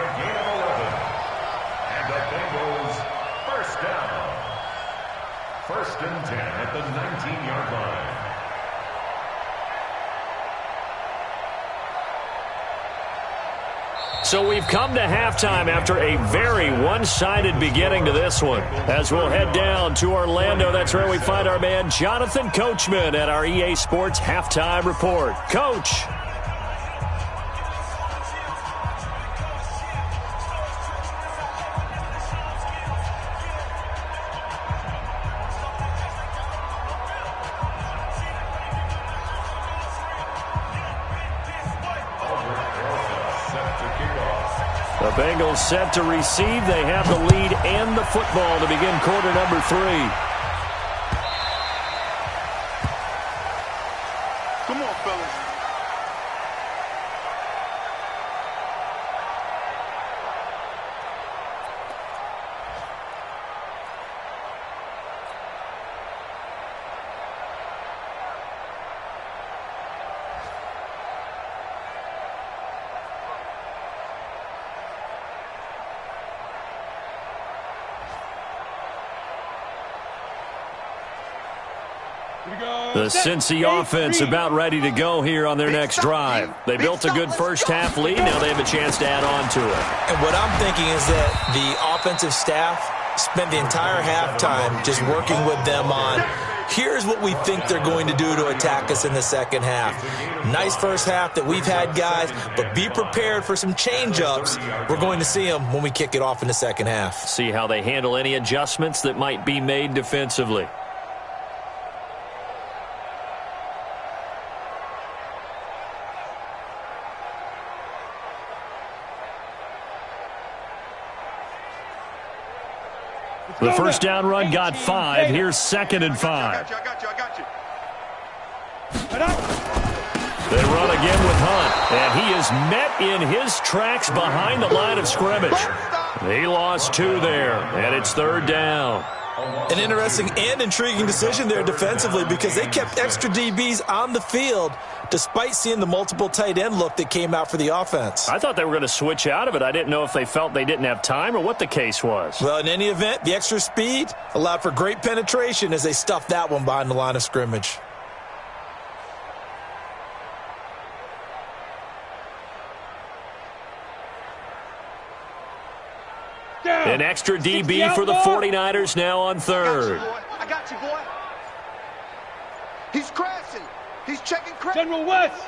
the Bengals 1st down. 1st and 10 at the 19-yard line. So we've come to halftime after a very one-sided beginning to this one. As we'll head down to Orlando, that's where we find our man Jonathan Coachman at our EA Sports Halftime Report. Coach. The Bengals set to receive. They have the lead and the football to begin quarter number 3. Come on, fellas. The Cincy offense about ready to go here on their next drive. They built a good first-half lead. Now they have a chance to add on to it. And what I'm thinking is that the offensive staff spent the entire halftime just working with them on, here's what we think they're going to do to attack us in the second half. Nice first half that we've had, guys, but be prepared for some change-ups. We're going to see them when we kick it off in the second half. See how they handle any adjustments that might be made defensively. The first down run got 5. Here's 2nd and 5. I got you. They run again with Hunt, and he is met in his tracks behind the line of scrimmage. He lost 2 there, and it's 3rd down. An interesting and intriguing decision there defensively because they kept extra DBs on the field despite seeing the multiple tight end look that came out for the offense. I thought they were going to switch out of it. I didn't know if they felt they didn't have time or what the case was. Well, in any event, the extra speed allowed for great penetration as they stuffed that one behind the line of scrimmage. An extra DB for the 49ers now on 3rd. I got you, boy. He's crashing. He's checking crash. General West.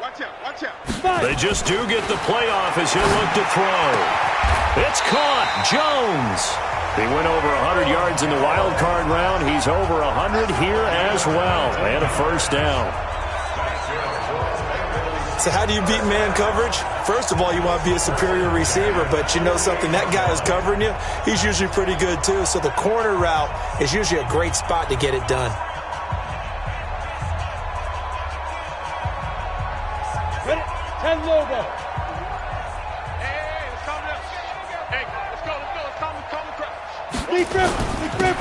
Watch out. They just do get the playoff as he'll look to throw. It's caught. Jones. He went over 100 yards in the wild card round. He's over 100 here as well. And a first down. So how do you beat man coverage? First of all, you want to be a superior receiver, but you know something, that guy who's covering you, he's usually pretty good too. So the corner route is usually a great spot to get it done. Ready? 10 Lobo. Hey, let's calm down. Hey, let's go. Calm the crowd. Deep rip.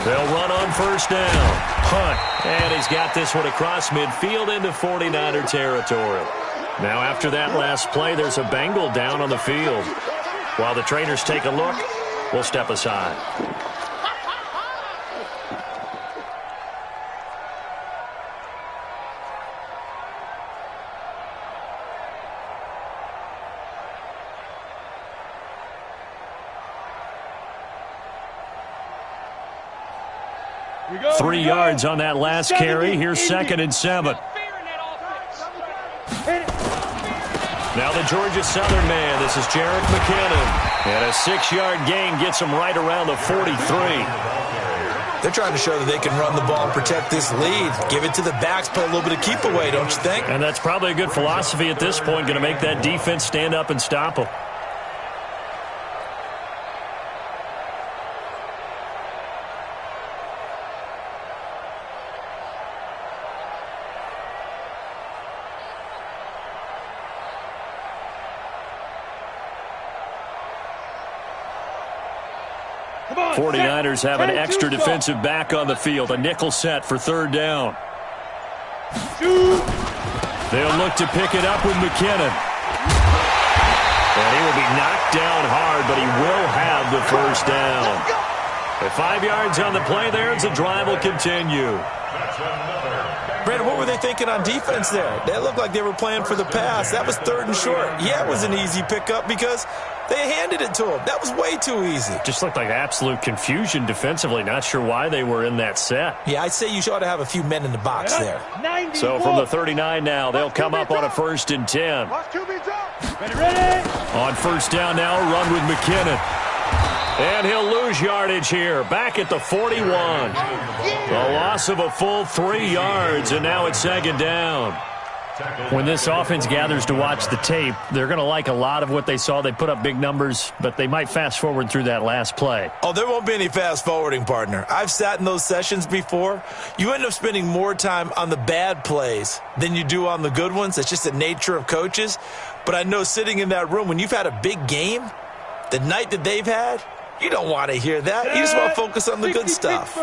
They'll run on first down. Hunt. And he's got this one across midfield into 49er territory. Now, after that last play, there's a Bengal down on the field. While the trainers take a look, we'll step aside. We go. 3 yards on that last carry. Here's 2nd and 7. Now the Georgia Southern man. This is Jerick McKinnon. And a 6-yard gain gets him right around the 43. They're trying to show that they can run the ball and protect this lead. Give it to the backs, put a little bit of keep away, don't you think? And that's probably a good philosophy at this point. Going to make that defense stand up and stop them. Come on, 49ers have an 10-2 extra go. defensive back on the field. A nickel set for 3rd down. They'll look to pick it up with McKinnon. And he will be knocked down hard, but he will have the first down. At 5 yards on the play there, as the drive will continue. Brandon, what were they thinking on defense there? They looked like they were playing for the pass. That was 3rd and short. Yeah, it was an easy pickup because they handed it to him. That was way too easy. Just looked like absolute confusion defensively. Not sure why they were in that set. Yeah, I'd say you ought to have a few men in the box there. 91. So from the 39 now, they'll come up on a 1st and 10. Watch QB drop. Ready. On first down now, a run with McKinnon. And he'll lose yardage here, back at the 41. A loss of a full 3 yards, and now it's 2nd down. When this offense gathers to watch the tape, they're going to like a lot of what they saw. They put up big numbers, but they might fast forward through that last play. Oh, there won't be any fast forwarding, partner. I've sat in those sessions before. You end up spending more time on the bad plays than you do on the good ones. It's just the nature of coaches. But I know sitting in that room, when you've had a big game, the night that they've had, you don't want to hear that. You just want to focus on the good stuff.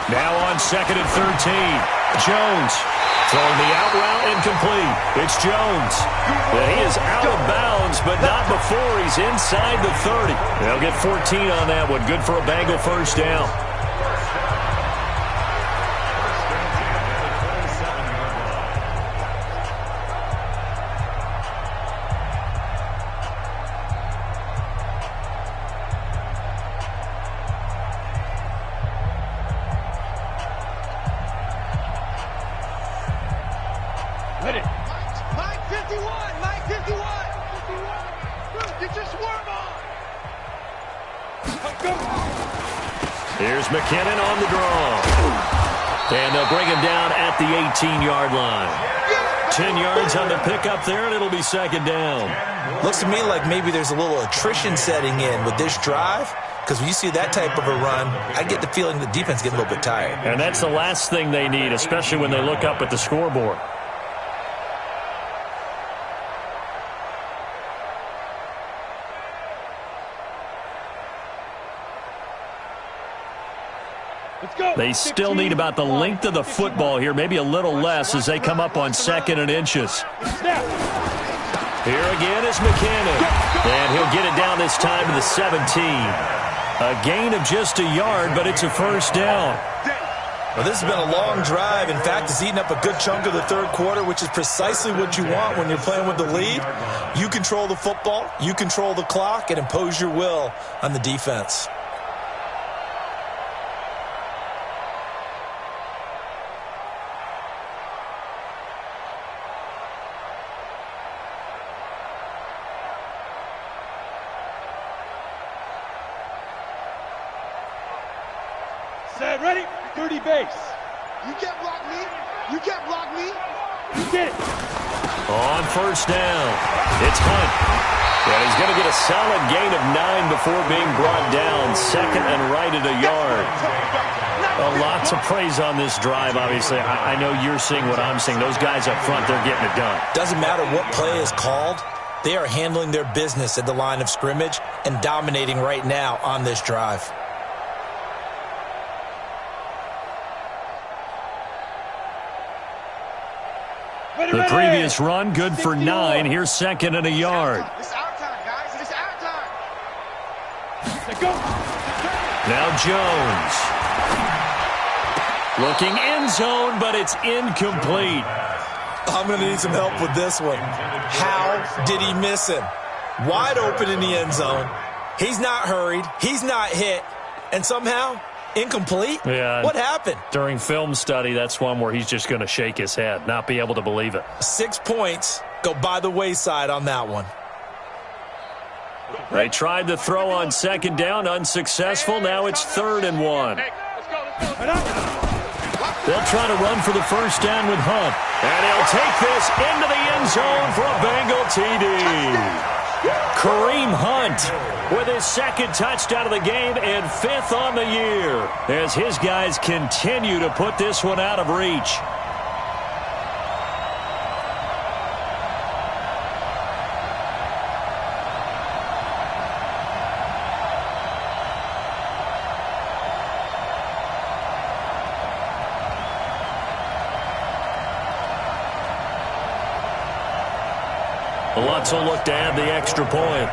Now on 2nd and 13. Jones throwing the out route incomplete. It's Jones. And he is out of bounds, but not before he's inside the 30. They'll get 14 on that one. Good for a Bengal first down. Mike 51! Mike 51! Get your swarm on! Here's McKinnon on the draw. And they'll bring him down at the 18-yard line. 10 yards on the pickup there, and it'll be 2nd down. Looks to me like maybe there's a little attrition setting in with this drive, because when you see that type of a run, I get the feeling the defense getting a little bit tired. And that's the last thing they need, especially when they look up at the scoreboard. They still need about the length of the football here, maybe a little less as they come up on 2nd and inches. Here again is McKinnon. And he'll get it down this time to the 17. A gain of just a yard, but it's a first down. Well, this has been a long drive. In fact, it's eaten up a good chunk of the 3rd quarter, which is precisely what you want when you're playing with the lead. You control the football, you control the clock, and impose your will on the defense. Set, ready, 30 base. You can't block me. You can't block me. You get it. On first down, it's Hunt. And he's going to get a solid gain of 9 before being brought down. 2nd and right at a yard. Lots of praise on this drive, obviously. I know you're seeing what I'm seeing. Those guys up front, they're getting it done. Doesn't matter what play is called. They are handling their business at the line of scrimmage and dominating right now on this drive. The previous run, good for 9. Here's 2nd and a yard. It's our time, guys. It's our time. Go. Now Jones. Looking end zone, but it's incomplete. I'm going to need some help with this one. How did he miss him? Wide open in the end zone. He's not hurried. He's not hit. And somehow, incomplete? Yeah. What happened? During film study, that's one where he's just going to shake his head, not be able to believe it. 6 points go by the wayside on that one. They tried to throw on 2nd down, unsuccessful. Now it's 3rd and 1. They'll try to run for the first down with Hunt. And he'll take this into the end zone for a Bengal TD. Kareem Hunt with his 2nd touchdown of the game and 5th on the year as his guys continue to put this one out of reach. Lutz will look to add the extra point.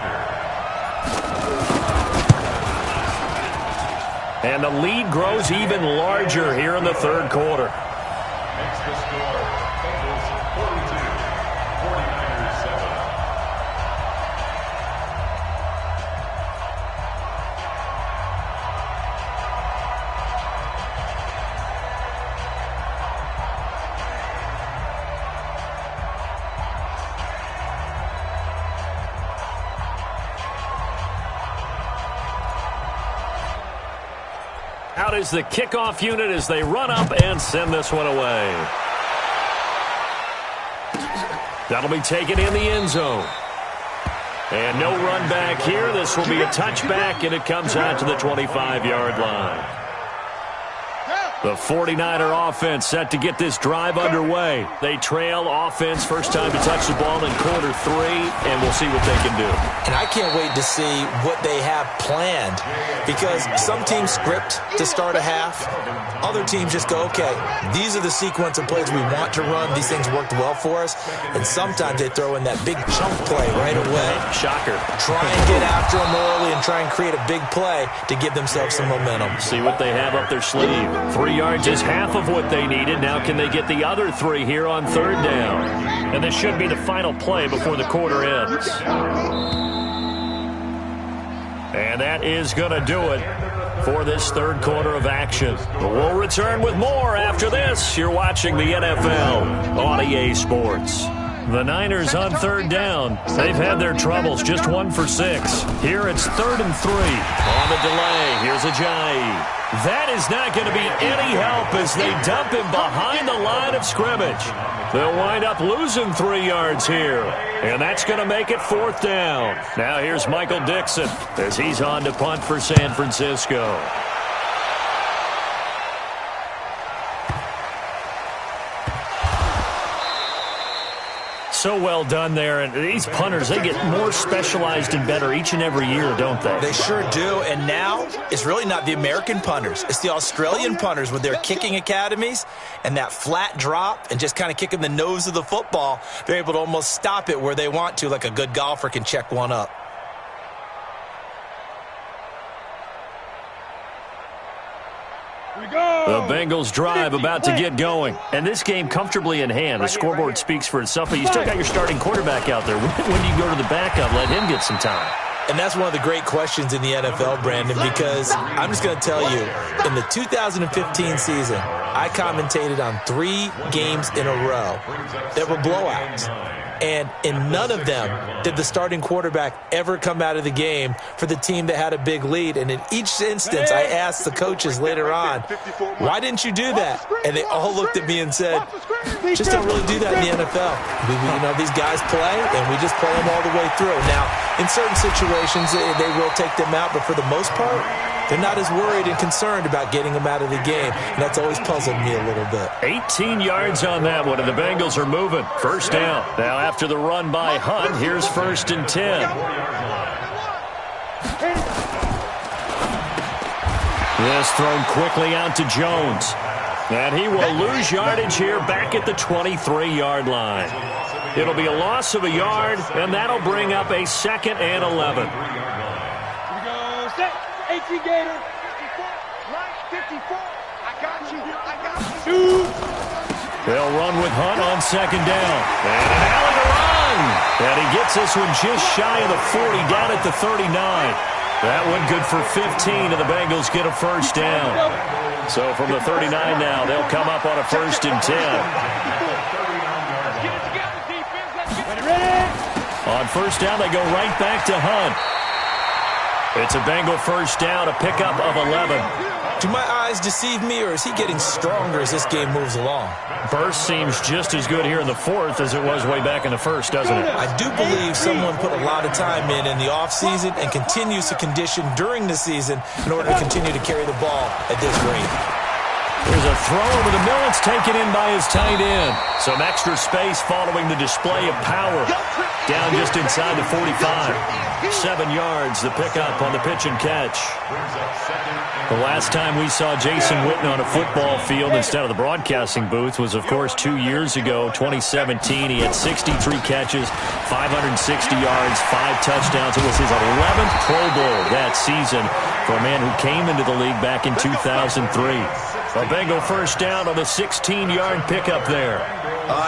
And the lead grows even larger here in the 3rd quarter. Makes the score Bengals 42, 49ers 7. Out is the kickoff unit as they run up and send this one away. That'll be taken in the end zone. And no run back here. This will be a touchback, and it comes out to the 25-yard line. The 49er offense set to get this drive underway. They trail offense, first time to touch the ball in quarter 3, and we'll see what they can do. And I can't wait to see what they have planned, because some teams script to start a half. Other teams just go, okay, these are the sequence of plays we want to run. These things worked well for us. And sometimes they throw in that big chunk play right away. Shocker. Try and get after them early and try and create a big play to give themselves some momentum. See what they have up their sleeve. 3 yards is half of what they needed. Now can they get the other 3 here on third down? And this should be the final play before the quarter ends. And that is going to do it for this third quarter of action. We'll return with more after this. You're watching the NFL on EA Sports. The Niners on third down. They've had their troubles, just 1 for 6. Here it's 3rd and 3. On the delay, here's Ajayi. That is not going to be any help as they dump him behind the line of scrimmage. They'll wind up losing 3 yards here, and that's going to make it 4th down. Now here's Michael Dixon as he's on to punt for San Francisco. So well done there, and these punters, they get more specialized and better each and every year, don't they? They sure do, and now it's really not the American punters. It's the Australian punters with their kicking academies and that flat drop and just kind of kicking the nose of the football. They're able to almost stop it where they want to, like a good golfer can check one up. The Bengals drive about to get going. And this game comfortably in hand. The scoreboard speaks for itself, but you still got your starting quarterback out there. When do you go to the backup? Let him get some time. And that's one of the great questions in the NFL, Brandon, because I'm just going to tell you, in the 2015 season, I commentated on 3 games in a row that were blowouts. And in none of them did the starting quarterback ever come out of the game for the team that had a big lead. And in each instance, I asked the coaches later on, why didn't you do that? And they all looked at me and said, just don't really do that in the NFL. These guys play, and we just play them all the way through. Now, in certain situations, they will take them out, but for the most part, they're not as worried and concerned about getting them out of the game. And that's always puzzled me a little bit. 18 yards on that one, and the Bengals are moving. First down. Now after the run by Hunt, here's 1st and 10. This thrown quickly out to Jones. And he will lose yardage here back at the 23-yard line. It'll be a loss of a yard, and that'll bring up a 2nd and 11. 18 Gator. 54, line 54. I got you. They'll run with Hunt on 2nd down. And an alley to run. And he gets this one just shy of the 40, down at the 39. That one good for 15, and the Bengals get a 1st down. So from the 39 now, they'll come up on a 1st and 10. On 1st down, they go right back to Hunt. It's a Bengal 1st down, a pickup of 11. Do my eyes deceive me, or is he getting stronger as this game moves along? Burst seems just as good here in the 4th as it was way back in the 1st, doesn't it? I do believe someone put a lot of time in the offseason and continues to condition during the season in order to continue to carry the ball at this rate. There's a throw over the middle. It's taken in by his tight end. Some extra space following the display of power. Down just inside the 45. 7 yards, the pickup on the pitch and catch. The last time we saw Jason Witten on a football field instead of the broadcasting booth was, of course, 2 years ago, 2017. He had 63 catches, 560 yards, 5 touchdowns. It was his 11th Pro Bowl that season for a man who came into the league back in 2003. A Bengal 1st down on the 16-yard pickup there.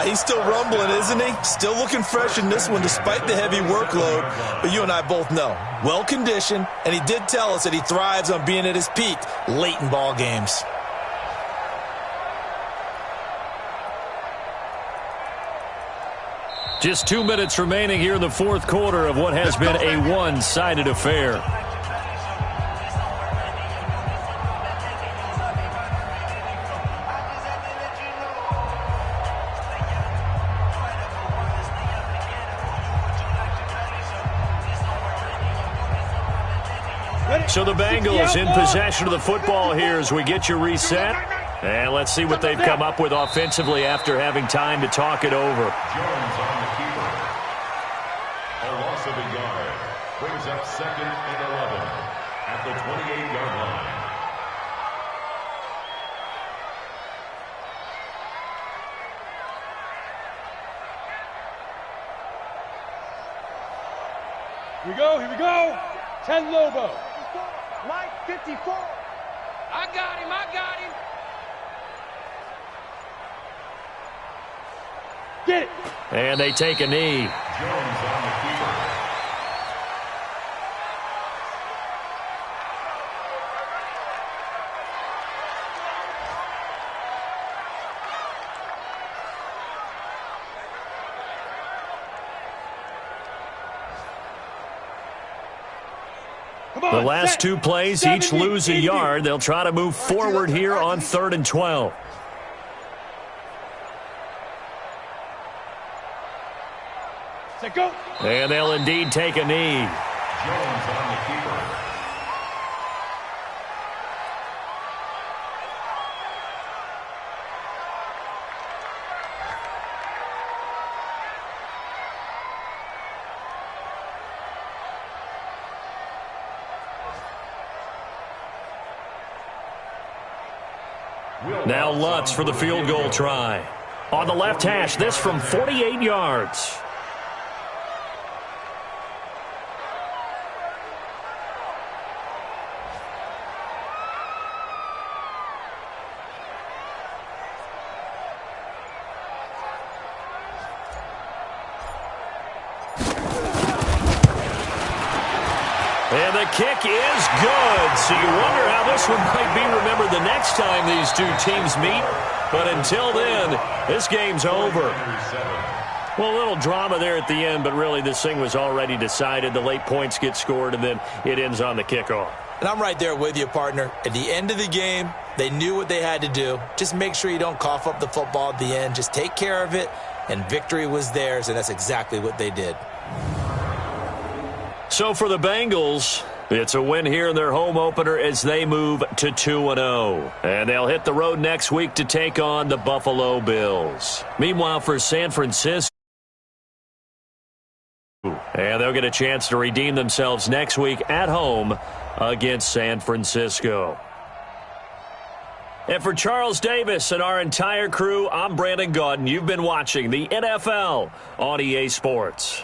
He's still rumbling, isn't he? Still looking fresh in this one despite the heavy workload. But you and I both know, well-conditioned, and he did tell us that he thrives on being at his peak late in ball games. Just 2 minutes remaining here in the 4th quarter of what has been a one-sided affair. So the Bengals in possession of the football here as we get you reset. And let's see what they've come up with offensively after having time to talk it over. Jones on the keeper. A loss of a yard. Brings up 2nd and 11 at the 28-yard line. Here we go, here we go. 10 Lobo. Mike 54. I got him, I got him. Get it. And they take a knee. Jones on the keeper. The last two plays each lose a yard. They'll try to move forward here on 3rd and 12. Set, go. And they'll indeed take a knee. Jones on the keeper. Now Lutz for the field goal try. On the left hash, this from 48 yards. And the kick is good. So you wonder how this one might be remembered the next time these two teams meet. But until then, this game's over. Well, a little drama there at the end, but really this thing was already decided. The late points get scored, and then it ends on the kickoff. And I'm right there with you, partner. At the end of the game, they knew what they had to do. Just make sure you don't cough up the football at the end. Just take care of it, and victory was theirs, and that's exactly what they did. So for the Bengals, it's a win here in their home opener as they move to 2-0. And they'll hit the road next week to take on the Buffalo Bills. Meanwhile, for San Francisco, and they'll get a chance to redeem themselves next week at home against San Francisco. And for Charles Davis and our entire crew, I'm Brandon Gaudin. You've been watching the NFL on EA Sports.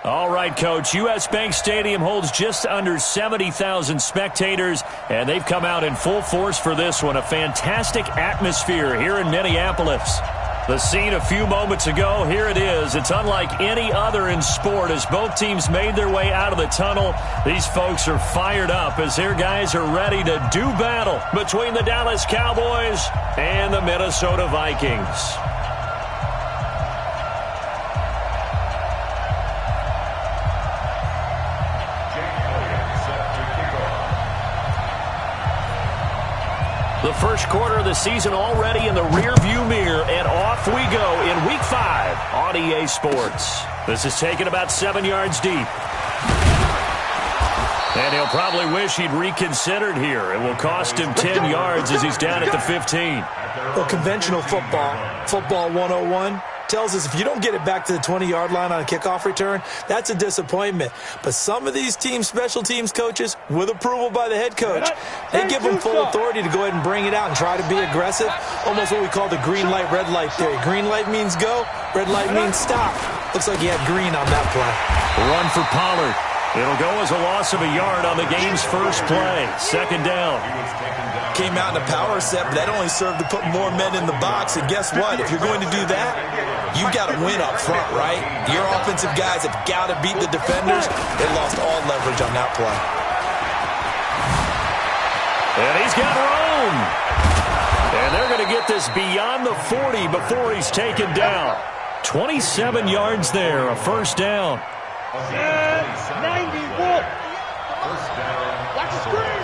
All right, Coach. U.S. Bank Stadium holds just under 70,000 spectators, and they've come out in full force for this one. A fantastic atmosphere here in Minneapolis. The scene a few moments ago, here it is. It's unlike any other in sport as both teams made their way out of the tunnel. These folks are fired up as their guys are ready to do battle between the Dallas Cowboys and the Minnesota Vikings. The first quarter of the season already in the rearview mirror, and off we go in Week 5 on EA Sports. This is taken about 7 yards deep. And he'll probably wish he'd reconsidered here. It will cost him 10 yards as he's down at the 15. Well, conventional football 101, tells us if you don't get it back to the 20-yard line on a kickoff return, that's a disappointment. But some of these special teams coaches, with approval by the head coach, they give them full authority to go ahead and bring it out and try to be aggressive, almost what we call the green light, red light theory. Green light means go, red light means stop. Looks like he had green on that play. Run for Pollard. It'll go as a loss of a yard on the game's first play. Second down. Came out in a power set, but that only served to put more men in the box. And guess what? If you're going to do that, you've got to win up front, right? Your offensive guys have got to beat the defenders. They lost all leverage on that play. And he's got room. And they're going to get this beyond the 40 before he's taken down. 27 yards there, a first down. 91. Watch the screen.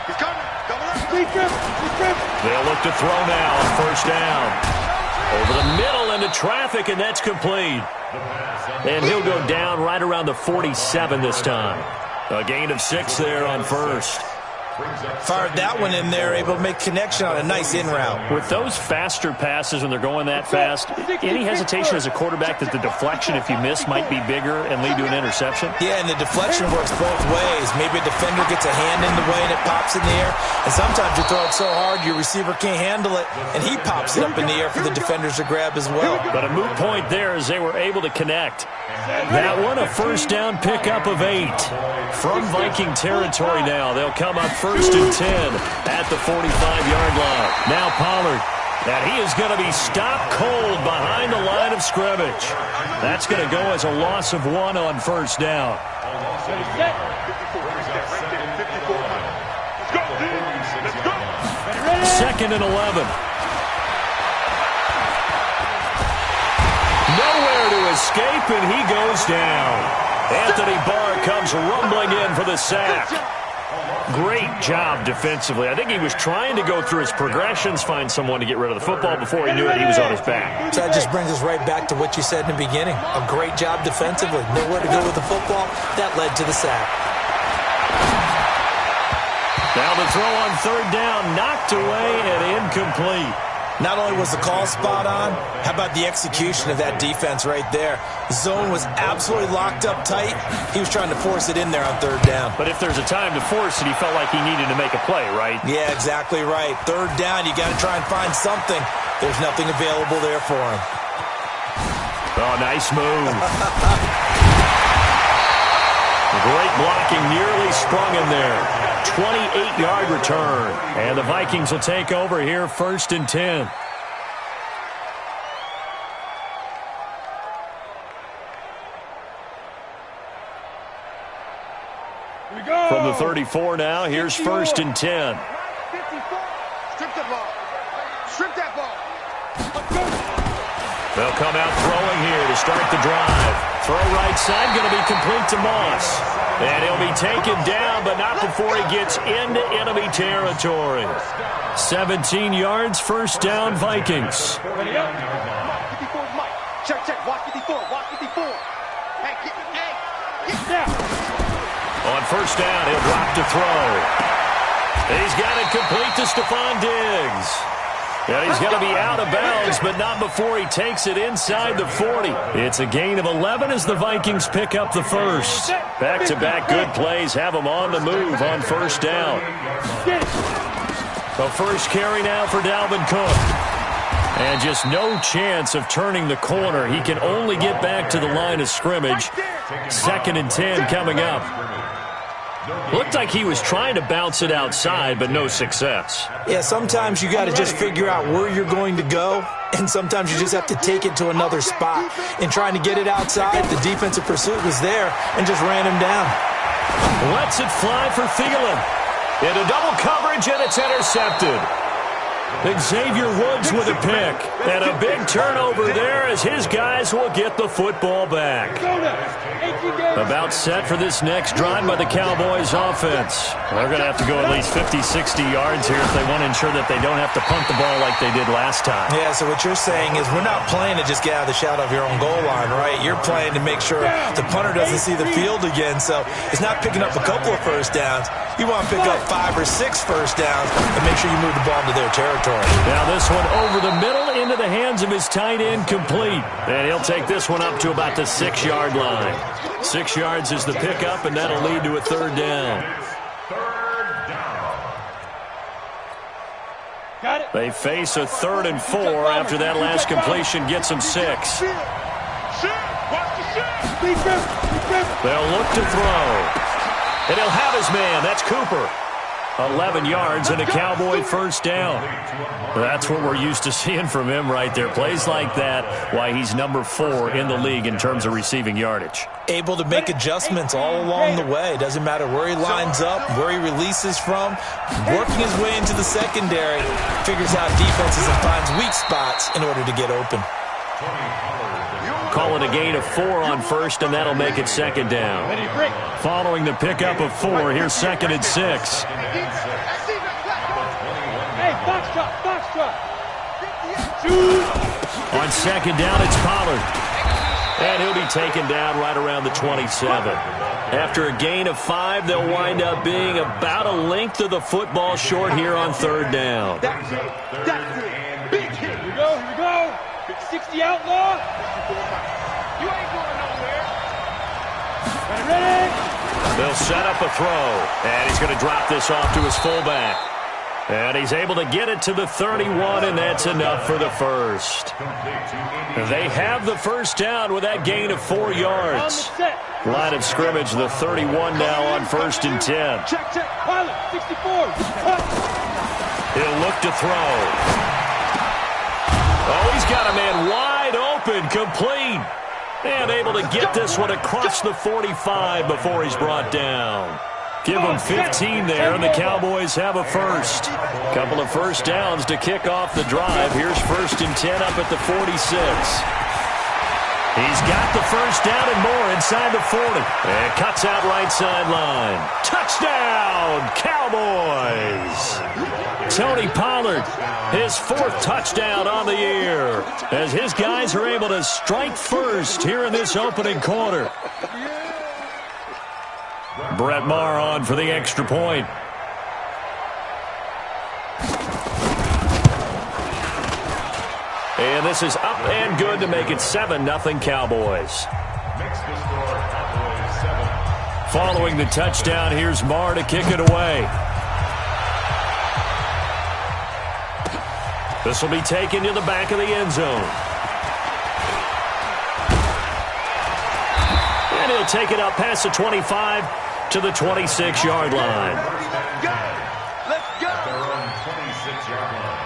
He's coming. Double up. They'll look to throw now on first down. Over the middle into traffic, and that's complete. And he'll go down right around the 47 this time. A gain of 6 there on first. Fired that one in there, able to make connection on a nice in route. With those faster passes when they're going that fast, any hesitation as a quarterback that the deflection, if you miss, might be bigger and lead to an interception? Yeah, and the deflection works both ways. Maybe a defender gets a hand in the way and it pops in the air. And sometimes you throw it so hard your receiver can't handle it, and he pops it up in the air for the defenders to grab as well. But a moot point there as they were able to connect. That one a first down pickup of 8. From Viking territory now, they'll come up first and 10 at the 45-yard line. Now Pollard, and he is going to be stopped cold behind the line of scrimmage. That's going to go as a loss of 1 on first down. Second and 11. Nowhere to escape, and he goes down. Anthony Barr comes rumbling in for the sack. Great job defensively. I think he was trying to go through his progressions, find someone to get rid of the football. Before he knew it, he was on his back. So that just brings us right back to what you said in the beginning. A great job defensively. Nowhere to go with the football. That led to the sack. Now the throw on third down, knocked away and incomplete. Not only was the call spot on, how about the execution of that defense right there? The zone was absolutely locked up tight. He was trying to force it in there on third down. But if there's a time to force it, he felt like he needed to make a play, right? Yeah, exactly right. Third down, you got to try and find something. There's nothing available there for him. Oh, nice move. Great blocking, nearly sprung in there. 28-yard return. And the Vikings will take over here first and 10. From the 34 now, here's first and 10. 54. Strip the ball. Strip that ball. They'll come out throwing here to start the drive. Throw right side, going to be complete to Moss. And he'll be taken down, but not before he gets into enemy territory. 17 yards, first down, Vikings. 54 Mike. Check, check. Watch 54. Watch 54. Hey, get down. On first down, he'll drop to throw. He's got it complete to Stephon Diggs. And he's going to be out of bounds, but not before he takes it inside the 40. It's a gain of 11 as the Vikings pick up the first. Back-to-back good plays have them on the move on first down. The first carry now for Dalvin Cook. And just no chance of turning the corner. He can only get back to the line of scrimmage. 2nd and 10 coming up. Looked like he was trying to bounce it outside, but no success. Yeah, sometimes you got to just figure out where you're going to go, and sometimes you just have to take it to another spot. In trying to get it outside, the defensive pursuit was there and just ran him down. Lets it fly for Thielen. Into double coverage, and it's intercepted. Xavier Woods with a pick. And a big turnover there as his guys will get the football back. About set for this next drive by the Cowboys offense. They're going to have to go at least 50, 60 yards here if they want to ensure that they don't have to punt the ball like they did last time. Yeah, so what you're saying is we're not playing to just get out of the shadow of your own goal line, right? You're playing to make sure the punter doesn't see the field again. So it's not picking up a couple of first downs. You want to pick up 5 or 6 first downs and make sure you move the ball into their territory. Now this one over the middle into the hands of his tight end, complete. And he'll take this one up to about the 6-yard line. 6 yards is the pickup, and that'll lead to a 3rd down. Got it. They face a 3rd and 4 after that last completion gets them 6. They'll look to throw. And he'll have his man. That's Cooper. 11 yards and a Cowboy first down. That's what we're used to seeing from him right there. Plays like that, why he's number 4 in the league in terms of receiving yardage. Able to make adjustments all along the way. Doesn't matter where he lines up, where he releases from. Working his way into the secondary. Figures out defenses and finds weak spots in order to get open. Call it a gain of 4 on first, and that'll make it 2nd down. Following the pickup of 4, here's 2nd and 6. Hey, box drop. On 2nd down, it's Pollard. And he'll be taken down right around the 27. After a gain of 5, they'll wind up being about a length of the football short here on 3rd down. That's it. Here we go. Big 60 outlaw. You ain't going nowhere. Ready. They'll set up a throw. And he's going to drop this off to his fullback. And he's able to get it to the 31, and that's enough for the first. They have the first down with that gain of 4 yards. Line of scrimmage, the 31 now on 1st and 10. Check. Pilot, 64. He'll look to throw. Oh, he's got a man wide open, complete. And able to get this one across the 45 before he's brought down. Give them 15 there, and the Cowboys have a first. Couple of first downs to kick off the drive. Here's 1st and 10 up at the 46. He's got the first down and more inside the 40. And cuts out right sideline. Touchdown, Cowboys! Tony Pollard, his 4th touchdown on the year, as his guys are able to strike first here in this opening quarter. Brett Maher on for the extra point. And this is up and good to make it 7-0 Cowboys. Following the touchdown, here's Maher to kick it away. This will be taken to the back of the end zone. And he'll take it up past the 25 to the 26-yard line. Let's go. They're on 26-yard line.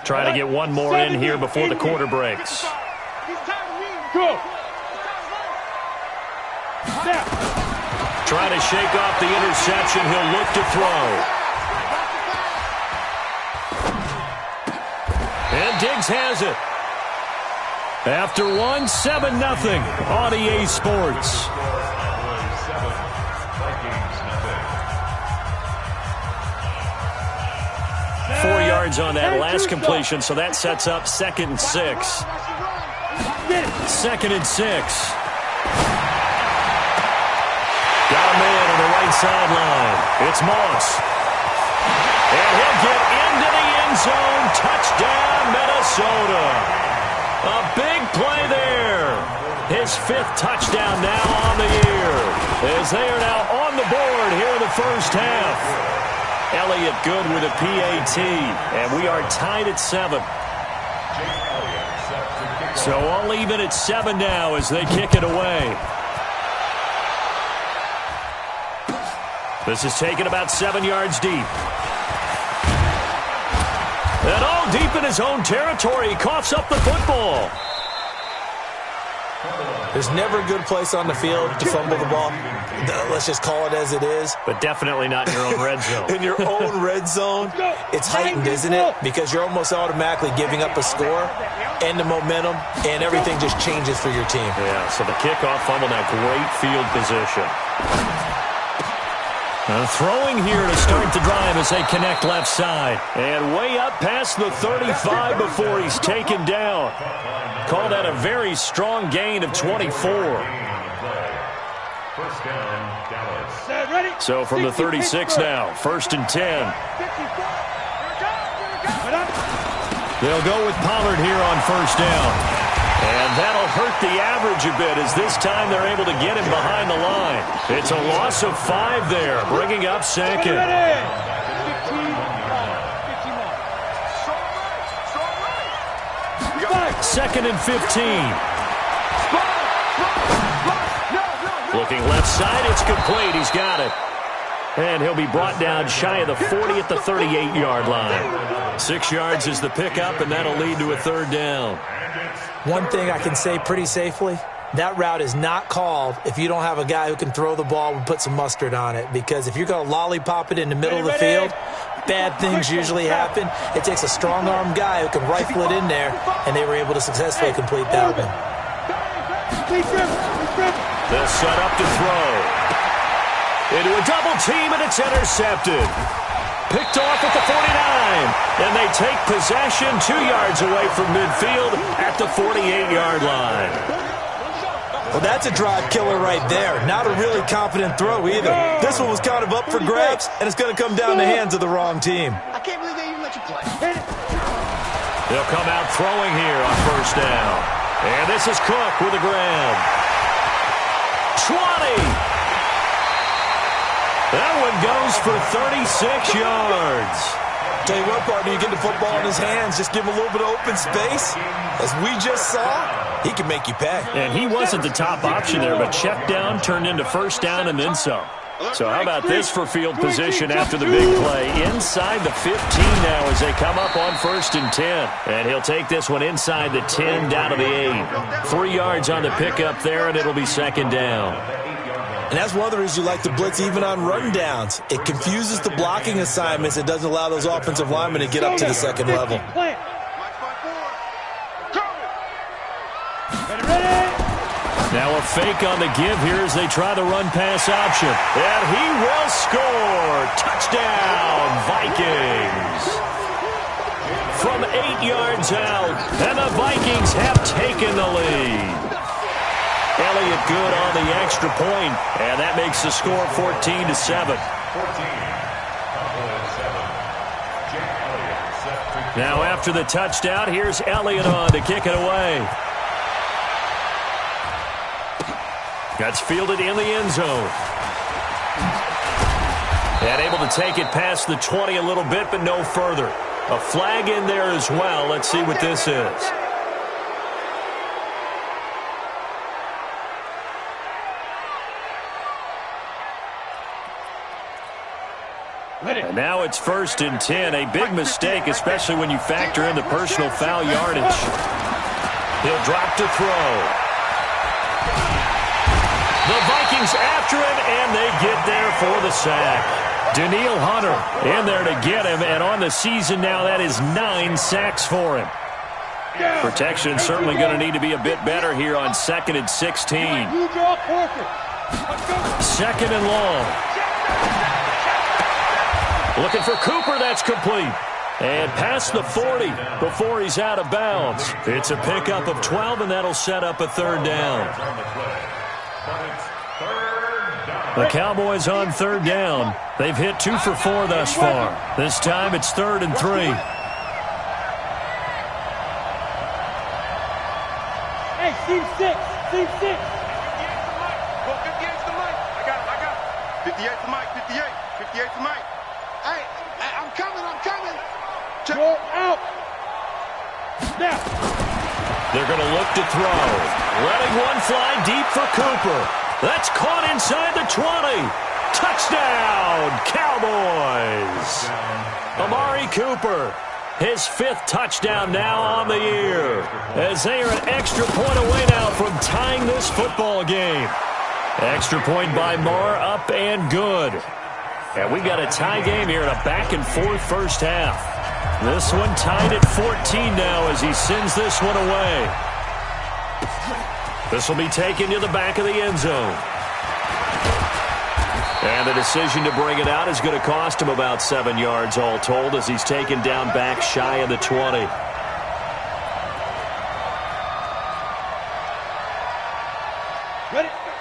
Try to get one more in here before the quarter breaks. Go. Now. Trying to shake off the interception. He'll look to throw. And Diggs has it. After 1, 7-0 on EA Sports. 4 yards on that last completion, so that sets up 2nd and 6. 2nd and 6. Got a man on the right sideline. It's Moss. And he'll get into the end zone. Touchdown, Minnesota. A big play there. His 5th touchdown now on the year, as they are now on the board here in the first half. Elliott good with a PAT, and we are tied at 7. So all even at 7 now as they kick it away. This is taken about 7 yards deep. And all deep in his own territory. He coughs up the football. There's never a good place on the field to fumble the ball. Let's just call it as it is. But definitely not in your own red zone. In your own red zone, it's heightened, isn't it? Because you're almost automatically giving up a score and the momentum, and everything just changes for your team. Yeah, so the kickoff fumble, that great field position. Throwing here to start the drive as they connect left side. And way up past the 35 before he's taken down. Call that a very strong gain of 24. First down, Dallas. Ready? So from the 36 now, 1st and 10. They'll go with Pollard here on 1st down. And that'll hurt the average a bit as this time they're able to get him behind the line. It's a loss of 5 there, bringing up 2nd. 2nd and 15. Looking left side, it's complete. He's got it. And he'll be brought down shy of the 40 at the 38-yard line. 6 yards is the pickup, and that'll lead to a 3rd down. One thing I can say pretty safely, that route is not called if you don't have a guy who can throw the ball and put some mustard on it. Because if you're going to lollipop it in the middle of the field, bad things usually happen. It takes a strong-armed guy who can rifle it in there, and they were able to successfully complete that one. They'll set up to throw. Into a double team, and it's intercepted. Picked off at the 49, and they take possession 2 yards away from midfield at the 48-yard line. Well, that's a drive killer right there. Not a really confident throw either. This one was kind of up for grabs, and it's going to come down the hands of the wrong team. I can't believe they even let you play. They'll come out throwing here on 1st down. And this is Cook with a grab. 20. That one goes for 36 yards. Tell you what, partner, you get the football in his hands, just give him a little bit of open space. As we just saw, he can make you pay. And he wasn't the top option there, but check down turned into 1st down and then some. So how about this for field position after the big play? Inside the 15 now as they come up on 1st and 10. And he'll take this one inside the 10 down to the 8. 3 yards on the pickup there, and it'll be 2nd down. And that's one of the reasons you like to blitz even on run downs. It confuses the blocking assignments. It doesn't allow those offensive linemen to get up to the 2nd level. Now a fake on the give here as they try the run-pass option. And he will score. Touchdown, Vikings. From 8 yards out, and the Vikings have taken the lead. Elliott good on the extra point, and that makes the score 14-7. Now after the touchdown, here's Elliott on to kick it away. That's fielded in the end zone. And able to take it past the 20 a little bit, but no further. A flag in there as well. Let's see what this is. And now it's 1st and 10. A big mistake, especially when you factor in the personal foul yardage. He'll drop to throw. The Vikings after him, and they get there for the sack. Danielle Hunter in there to get him, and on the season now, that is 9 sacks for him. Protection certainly going to need to be a bit better here on 2nd and 16. 2nd and long. Looking for Cooper, that's complete. And past the 40 before he's out of bounds. It's a pickup of 12, and that'll set up a 3rd down. The Cowboys on 3rd down. They've hit 2 for 4 thus far. This time it's 3rd and 3. Hey, team 6. Team 6. 58's the mic. I got him. 58's the mic. 58 for Mike. Hey, I'm coming. Go out. Now. They're going to look to throw. Letting one fly deep for Cooper. That's caught inside the 20. Touchdown, Cowboys. Amari Cooper, his 5th touchdown now on the year, as they are an extra point away now from tying this football game. Extra point by Marr, up and good. And we got a tie game here in a back-and-forth first half. This one tied at 14 now as he sends this one away. This will be taken to the back of the end zone. And the decision to bring it out is going to cost him about 7 yards all told as he's taken down back shy of the 20.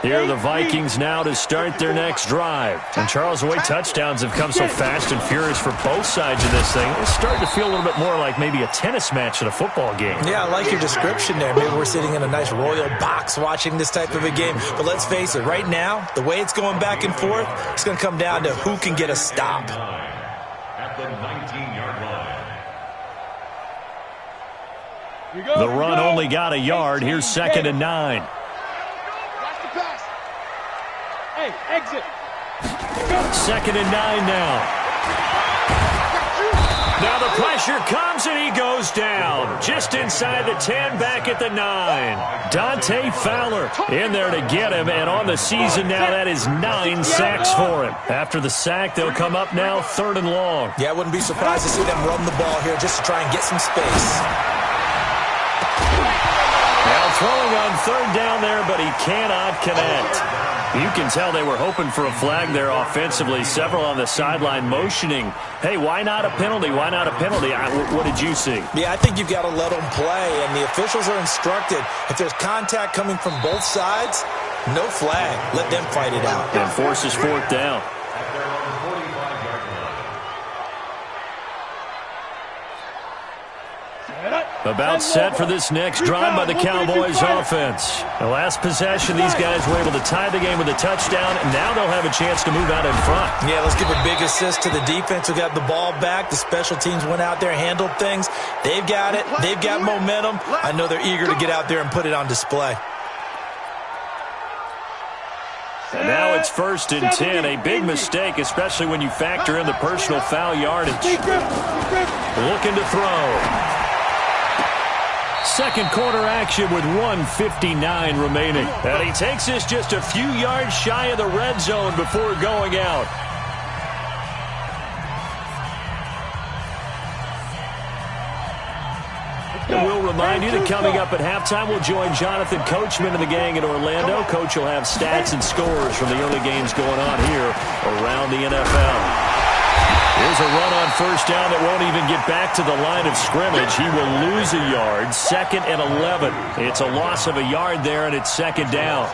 Here are the Vikings now to start their next drive. And Charles, the way touchdowns have come so fast and furious for both sides of this thing, it's starting to feel a little bit more like maybe a tennis match in a football game. Yeah, I like your description there. Maybe we're sitting in a nice royal box watching this type of a game. But let's face it, right now, the way it's going back and forth, it's going to come down to who can get a stop. At the 19-yard line. The run only got a yard. Here's 2nd and 9. Hey, exit. 2nd and 9 now. Now the pressure comes and he goes down. Just inside the 10, back at the 9. Dante Fowler in there to get him, and on the season now that is 9 sacks for him. After the sack, they'll come up now 3rd and long. Yeah, I wouldn't be surprised to see them run the ball here just to try and get some space. Now throwing on 3rd down there, but he cannot connect. You can tell they were hoping for a flag there offensively. Several on the sideline motioning, hey, why not a penalty? Why not a penalty? What did you see? Yeah, I think you've got to let them play, and the officials are instructed. If there's contact coming from both sides, no flag. Let them fight it out. And forces 4th down. About set for this next drive by the Cowboys offense. The last possession, these guys were able to tie the game with a touchdown, and now they'll have a chance to move out in front. Yeah, let's give a big assist to the defense who got the ball back. The special teams went out there, handled things. They've got it. They've got momentum. I know they're eager to get out there and put it on display. And now it's 1st and 10. A big mistake, especially when you factor in the personal foul yardage. Looking to throw. Second quarter action with 1:59 remaining. And he takes this just a few yards shy of the red zone before going out. And we'll remind you that coming up at halftime, we'll join Jonathan Coachman and the gang in Orlando. Coach will have stats and scores from the early games going on here around the NFL. Here's a run on 1st down that won't even get back to the line of scrimmage. He will lose a yard. 2nd and 11. It's a loss of a yard there, and it's 2nd down.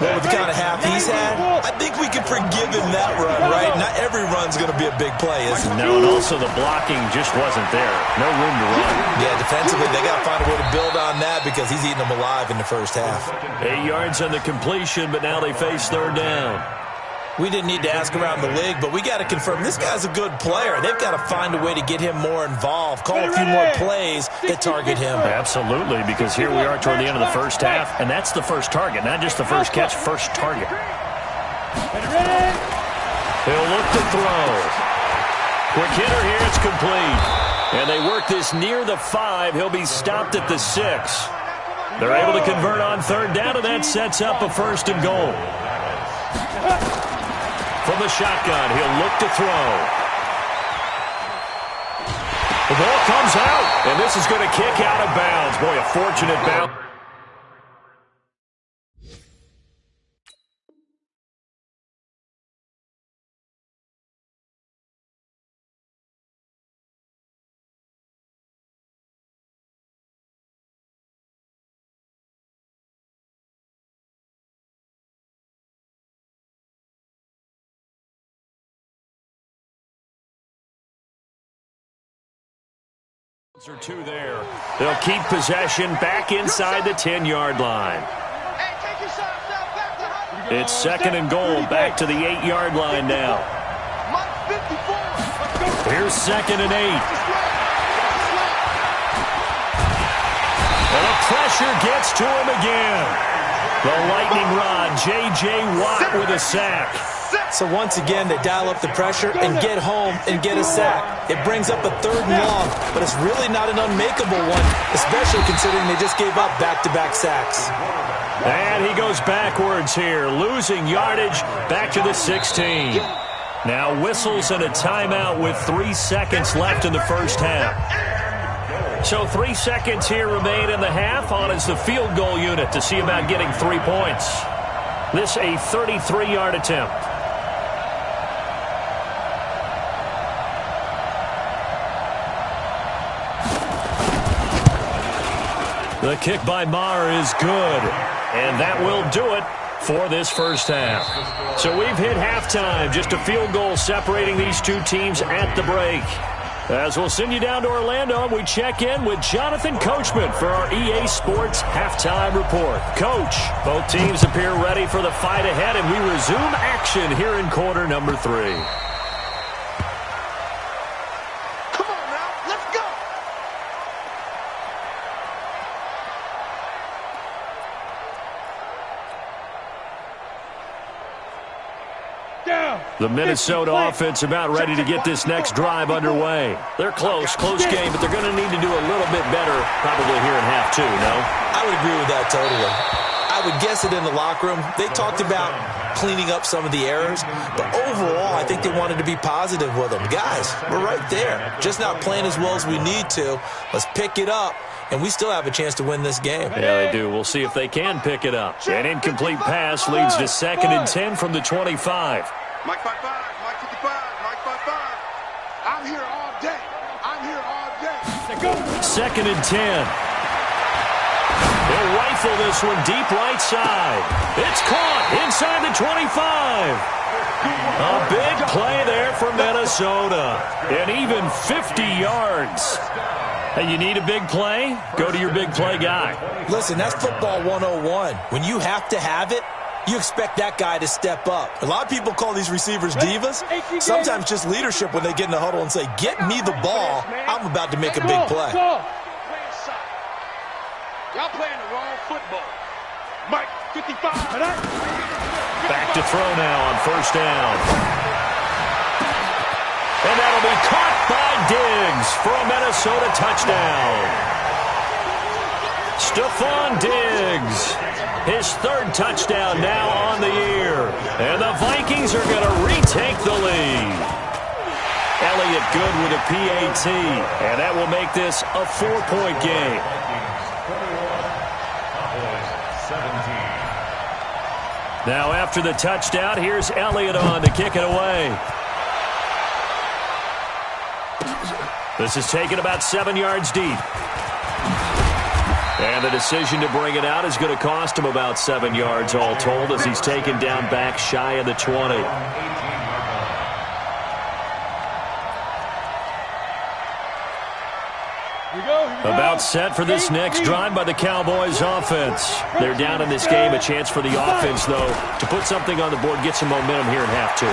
Well, with the kind of half he's had, I think we can forgive him that run, right? Not every run's going to be a big play, is it? No, and also the blocking just wasn't there. No room to run. Yeah, defensively, they got to find a way to build on that because he's eating them alive in the first half. 8 yards on the completion, but now they face 3rd down. We didn't need to ask around the league, but we got to confirm this guy's a good player. They've got to find a way to get him more involved, call a few more plays that target him. Absolutely, because here we are toward the end of the first half, and that's the first target, not just the first catch, first target. He'll look to throw. Quick hitter here, it's complete. And they work this near the 5. He'll be stopped at the 6. They're able to convert on 3rd down, and that sets up a 1st and goal. From the shotgun, he'll look to throw. The ball comes out, and this is going to kick out of bounds. Boy, a fortunate bounce. Or 2 there. They'll keep possession back inside the 10-yard line. It's 2nd and goal, back to the 8-yard line now. Here's 2nd and 8. And the pressure gets to him again. The lightning rod, J.J. Watt with a sack. So once again, they dial up the pressure and get home and get a sack. It brings up a 3rd and long, but it's really not an unmakeable one, especially considering they just gave up back-to-back sacks. And he goes backwards here, losing yardage back to the 16. Now whistles and a timeout with 3 seconds left in the first half. So 3 seconds here remain in the half. On is the field goal unit to see about getting 3 points. This a 33-yard attempt. The kick by Maher is good. And that will do it for this first half. So we've hit halftime. Just a field goal separating these two teams at the break. As we'll send you down to Orlando, we check in with Jonathan Coachman for our EA Sports Halftime Report. Coach, both teams appear ready for the fight ahead, and we resume action here in quarter number 3. Come on now, let's go. The Minnesota offense about ready to get this next drive underway. They're close game, but they're going to need to do a little bit better probably here in half 2, no? I would agree with that totally. I would guess it in the locker room. They talked about cleaning up some of the errors, but overall, I think they wanted to be positive with them. Guys, we're right there. Just not playing as well as we need to. Let's pick it up, and we still have a chance to win this game. Yeah, they do. We'll see if they can pick it up. An incomplete pass leads to 2nd and 10 from the 25. Mike 5-5, Mike 55, Mike 5-5. I'm here all day. I'm here all day. 2nd and 10. They'll rifle this one deep right side. It's caught inside the 25. A big play there for Minnesota. And even 50 yards. Hey, you need a big play? Go to your big play guy. Listen, that's football 101. When you have to have it, you expect that guy to step up. A lot of people call these receivers divas. Sometimes just leadership when they get in the huddle and say, get me the ball. I'm about to make a big play. Y'all playing the wrong football. Mike 55. Back to throw now on 1st down. And that'll be caught by Diggs for a Minnesota touchdown. Stephon Diggs, his 3rd touchdown now on the year. And the Vikings are going to retake the lead. Elliott good with a PAT, and that will make this a 4-point game. Now after the touchdown, here's Elliott on to kick it away. This is taken about 7 yards deep. And the decision to bring it out is going to cost him about 7 yards all told as he's taken down back shy of the 20. About set for this next drive by the Cowboys offense. They're down in this game. A chance for the offense, though, to put something on the board, get some momentum here in half 2.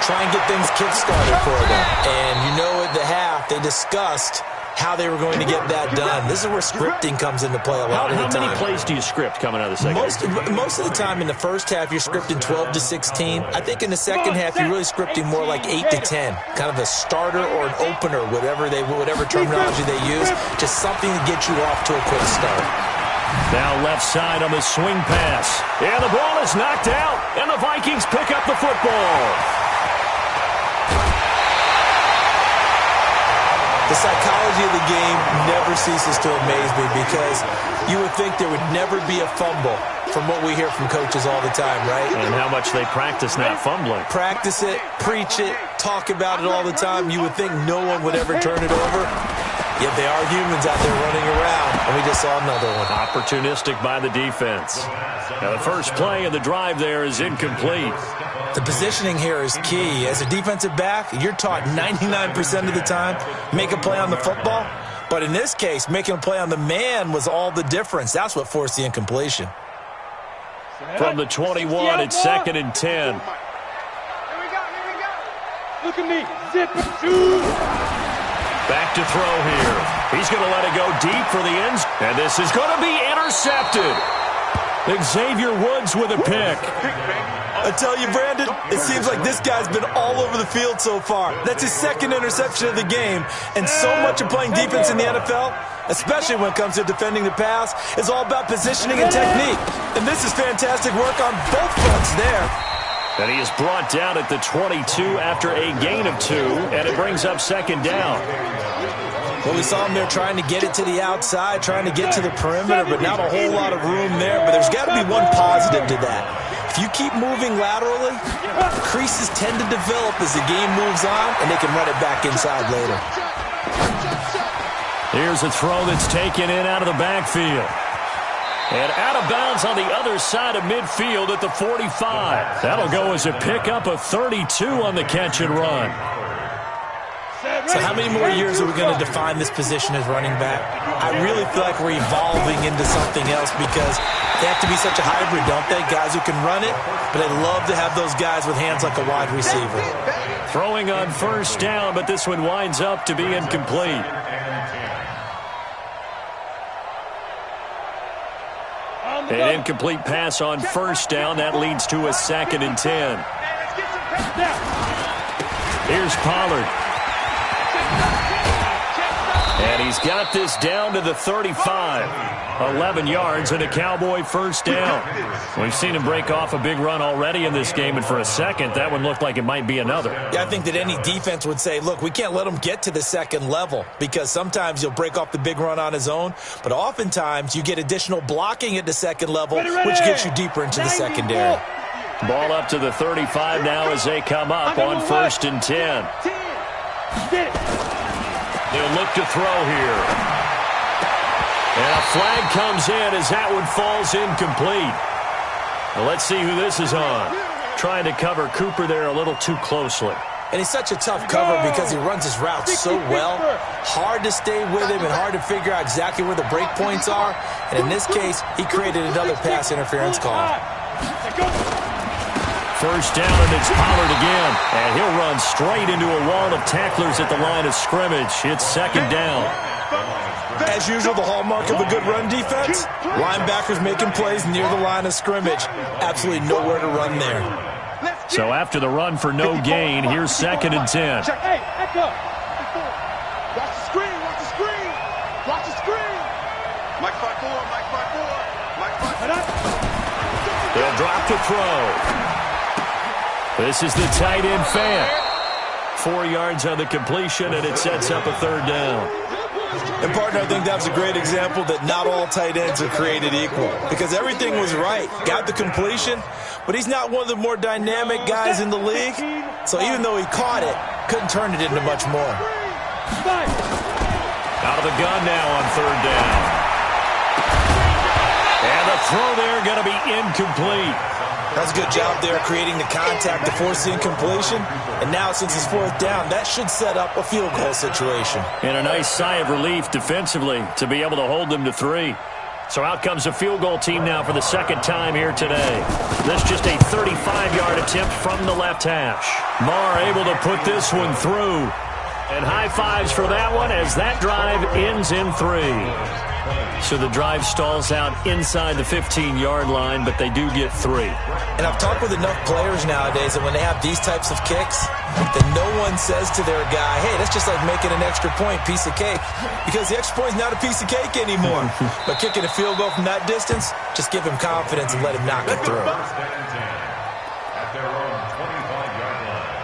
Try and get things kick-started for them. And you know at the half, they discussed how they were going to get that done. This is where scripting comes into play a lot of the time. How many plays do you script coming out of the second half? Most of the time in the first half, you're scripting 12 to 16. I think in the second half, you're really scripting more like 8 to 10. Kind of a starter or an opener, whatever terminology they use. Just something to get you off to a quick start. Now left side on the swing pass. And the ball is knocked out. And the Vikings pick up the football. The psychology of the game never ceases to amaze me because you would think there would never be a fumble from what we hear from coaches all the time, right? And how much they practice not fumbling. Practice it, preach it, talk about it all the time. You would think no one would ever turn it over. Yet they are humans out there running around, and we just saw another one. Opportunistic by the defense. Now the first play of the drive there is incomplete. The positioning here is key. As a defensive back, you're taught 99% of the time, make a play on the football. But in this case, making a play on the man was all the difference. That's what forced the incompletion. From the 21, it's 2nd and 10. Look at me. Zip it. Shoot. Back to throw here. He's going to let it go deep for the ends. And this is going to be intercepted. Xavier Woods with a pick. I tell you, Brandon, it seems like this guy's been all over the field so far. That's his second interception of the game. And so much of playing defense in the NFL, especially when it comes to defending the pass, is all about positioning and technique. And this is fantastic work on both fronts there. And he is brought down at the 22 after a gain of 2, and it brings up second down. Well, we saw him there trying to get it to the outside, trying to get to the perimeter, but not a whole lot of room there. But there's got to be one positive to that. If you keep moving laterally, creases tend to develop as the game moves on, and they can run it back inside later. Here's a throw that's taken in out of the backfield. And out of bounds on the other side of midfield at the 45. That'll go as a pickup of 32 on the catch and run. So how many more years are we going to define this position as running back? I really feel like we're evolving into something else because they have to be such a hybrid, don't they? Guys who can run it, but I'd love to have those guys with hands like a wide receiver. Throwing on first down, but this one winds up to be incomplete. An incomplete pass on first down. That leads to a 2nd and 10. Here's Pollard. And he's got this down to the 35. 11 yards and a Cowboy first down. We've seen him break off a big run already in this game, and for a second, that one looked like it might be another. Yeah, I think that any defense would say, look, we can't let him get to the second level because sometimes he'll break off the big run on his own, but oftentimes you get additional blocking at the second level, which gets you deeper into the secondary. Ball up to the 35 now as they come up on 1st and 10. They'll look to throw here. And a flag comes in as that one falls incomplete. Well, let's see who this is on. Trying to cover Cooper there a little too closely. And he's such a tough cover because he runs his routes so well. Hard to stay with him and hard to figure out exactly where the break points are. And in this case, he created another pass interference call. First down, and it's Pollard again. And he'll run straight into a wall of tacklers at the line of scrimmage. It's 2nd down. As usual, the hallmark of a good run defense, linebackers making plays near the line of scrimmage. Absolutely nowhere to run there. So after the run for no gain, here's 2nd and 10. Hey, echo. Watch the screen, watch the screen. Watch the screen. Mike 5-4, Mike 5-4. Mike 5-4. They'll drop to throw. This is the tight end fan. 4 yards on the completion, and it sets up a 3rd down. And, partner, I think that was a great example that not all tight ends are created equal because everything was right. Got the completion, but he's not one of the more dynamic guys in the league. So even though he caught it, couldn't turn it into much more. Out of the gun now on 3rd down. And the throw there going to be incomplete. That's a good job there creating the contact to force the incompletion. And now since it's 4th down, that should set up a field goal situation. And a nice sigh of relief defensively to be able to hold them to 3. So out comes a field goal team now for the 2nd time here today. This just a 35-yard attempt from the left hash. Marr able to put this one through. And high fives for that one as that drive ends in 3. So the drive stalls out inside the 15-yard line, but they do get 3. And I've talked with enough players nowadays that when they have these types of kicks, that no one says to their guy, hey, that's just like making an extra point, piece of cake. Because the extra point is not a piece of cake anymore. But kicking a field goal from that distance, just give him confidence and let him knock it through. At their own 25-yard line.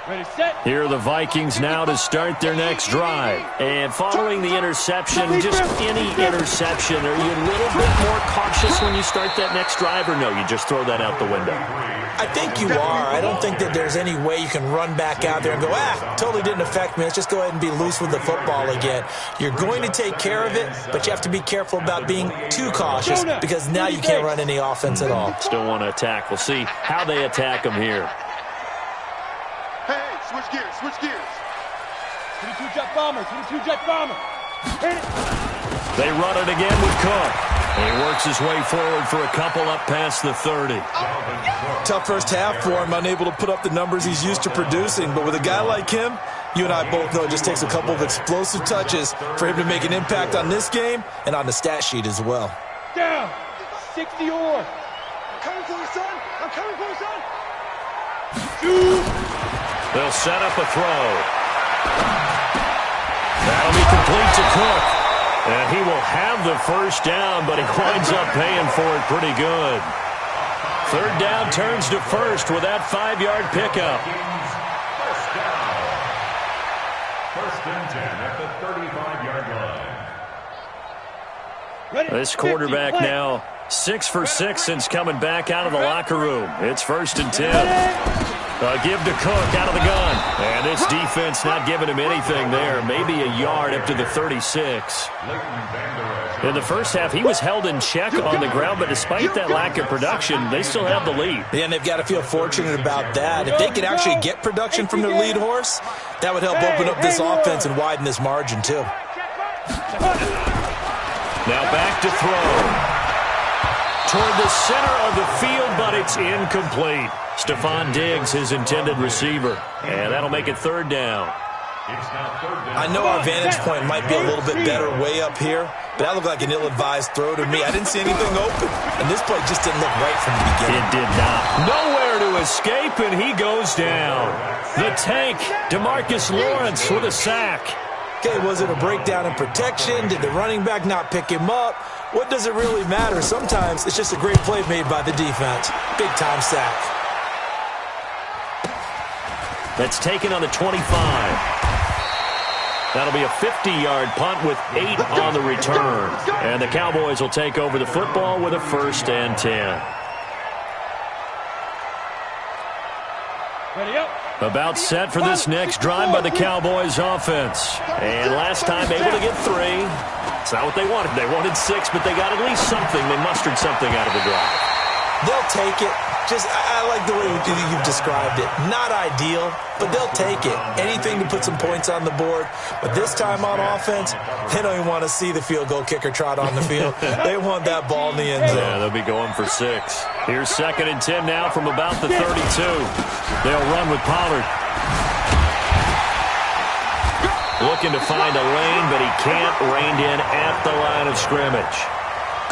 Ready, set. Here are the Vikings now to start their next drive. And following the interception, just any interception, are you a little bit more cautious when you start that next drive, or no, you just throw that out the window? I think you are. I don't think that there's any way you can run back out there and go, totally didn't affect me. Let's just go ahead and be loose with the football again. You're going to take care of it, but you have to be careful about being too cautious because now you can't run any offense at all. Still want to attack. We'll see how they attack them here. Hey, Switch gears, switch gears. 22 jet bomber, 22 jet bomber. Hit it. They run it again with Cook. He works his way forward for a couple up past the 30. Tough first half for him, unable to put up the numbers he's used to producing. But with a guy like him, you and I both know it just takes a couple of explosive touches for him to make an impact on this game and on the stat sheet as well. Down. 60 or. I'm coming for you, son. I'm coming for you, son. They'll set up a throw. That'll be complete to Cook. And he will have the first down, but he winds up paying for it pretty good. Third down turns to first with that 5-yard pickup. First and 10 at the 35-yard line. This quarterback now 6 for 6 since coming back out of the locker room. It's first and 10. Give to Cook out of the gun. And this defense not giving him anything there. Maybe a yard up to the 36. In the first half, he was held in check on the ground, but despite that lack of production, they still have the lead. Yeah, and they've got to feel fortunate about that. If they could actually get production from their lead horse, that would help open up this offense and widen this margin too. Now back to throw. Toward the center of the field, but it's incomplete. Stephon Diggs, his intended receiver. And that'll make it third down. I know our vantage point might be a little bit better way up here, but that looked like an ill-advised throw to me. I didn't see anything open, and this play just didn't look right from the beginning. It did not. Nowhere to escape, and he goes down. The tank, DeMarcus Lawrence with a sack. Okay, was it a breakdown in protection? Did the running back not pick him up? What does it really matter? Sometimes it's just a great play made by the defense. Big-time sack. That's taken on the 25. That'll be a 50-yard punt with 8 on the return. And the Cowboys will take over the football with a first and 10. Ready up. About set for this next drive by the Cowboys offense. And last time able to get 3. It's not what they wanted. They wanted 6, but they got at least something. They mustered something out of the drive. They'll take it. I like the way you've described it. Not ideal, but they'll take it. Anything to put some points on the board. But this time on offense, they don't even want to see the field goal kicker trot on the field. They want that ball in the end zone. Yeah, they'll be going for 6. Here's second and 10 now from about the 32. They'll run with Pollard. Looking to find a lane, but he can't. Reined in at the line of scrimmage.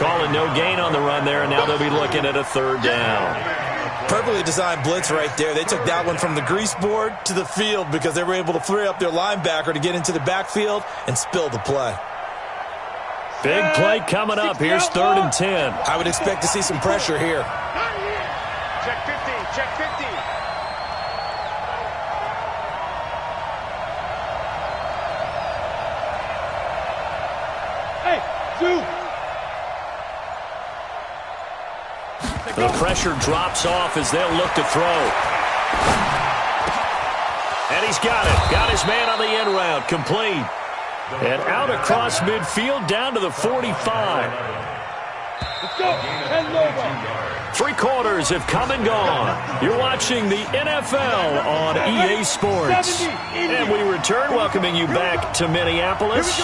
Calling no gain on the run there, and now they'll be looking at a third down. Perfectly designed blitz right there. They took that one from the grease board to the field because they were able to free up their linebacker to get into the backfield and spill the play. Big play coming up. Here's third and 10. I would expect to see some pressure here. Check 15, check 15. Hey, 2. The pressure drops off as they'll look to throw. And he's got it. Got his man on the end route. Complete. And out across midfield down to the 45. Let's go. 10 over. 3 quarters have come and gone. You're watching the NFL on EA Sports. And we return, welcoming you back to Minneapolis.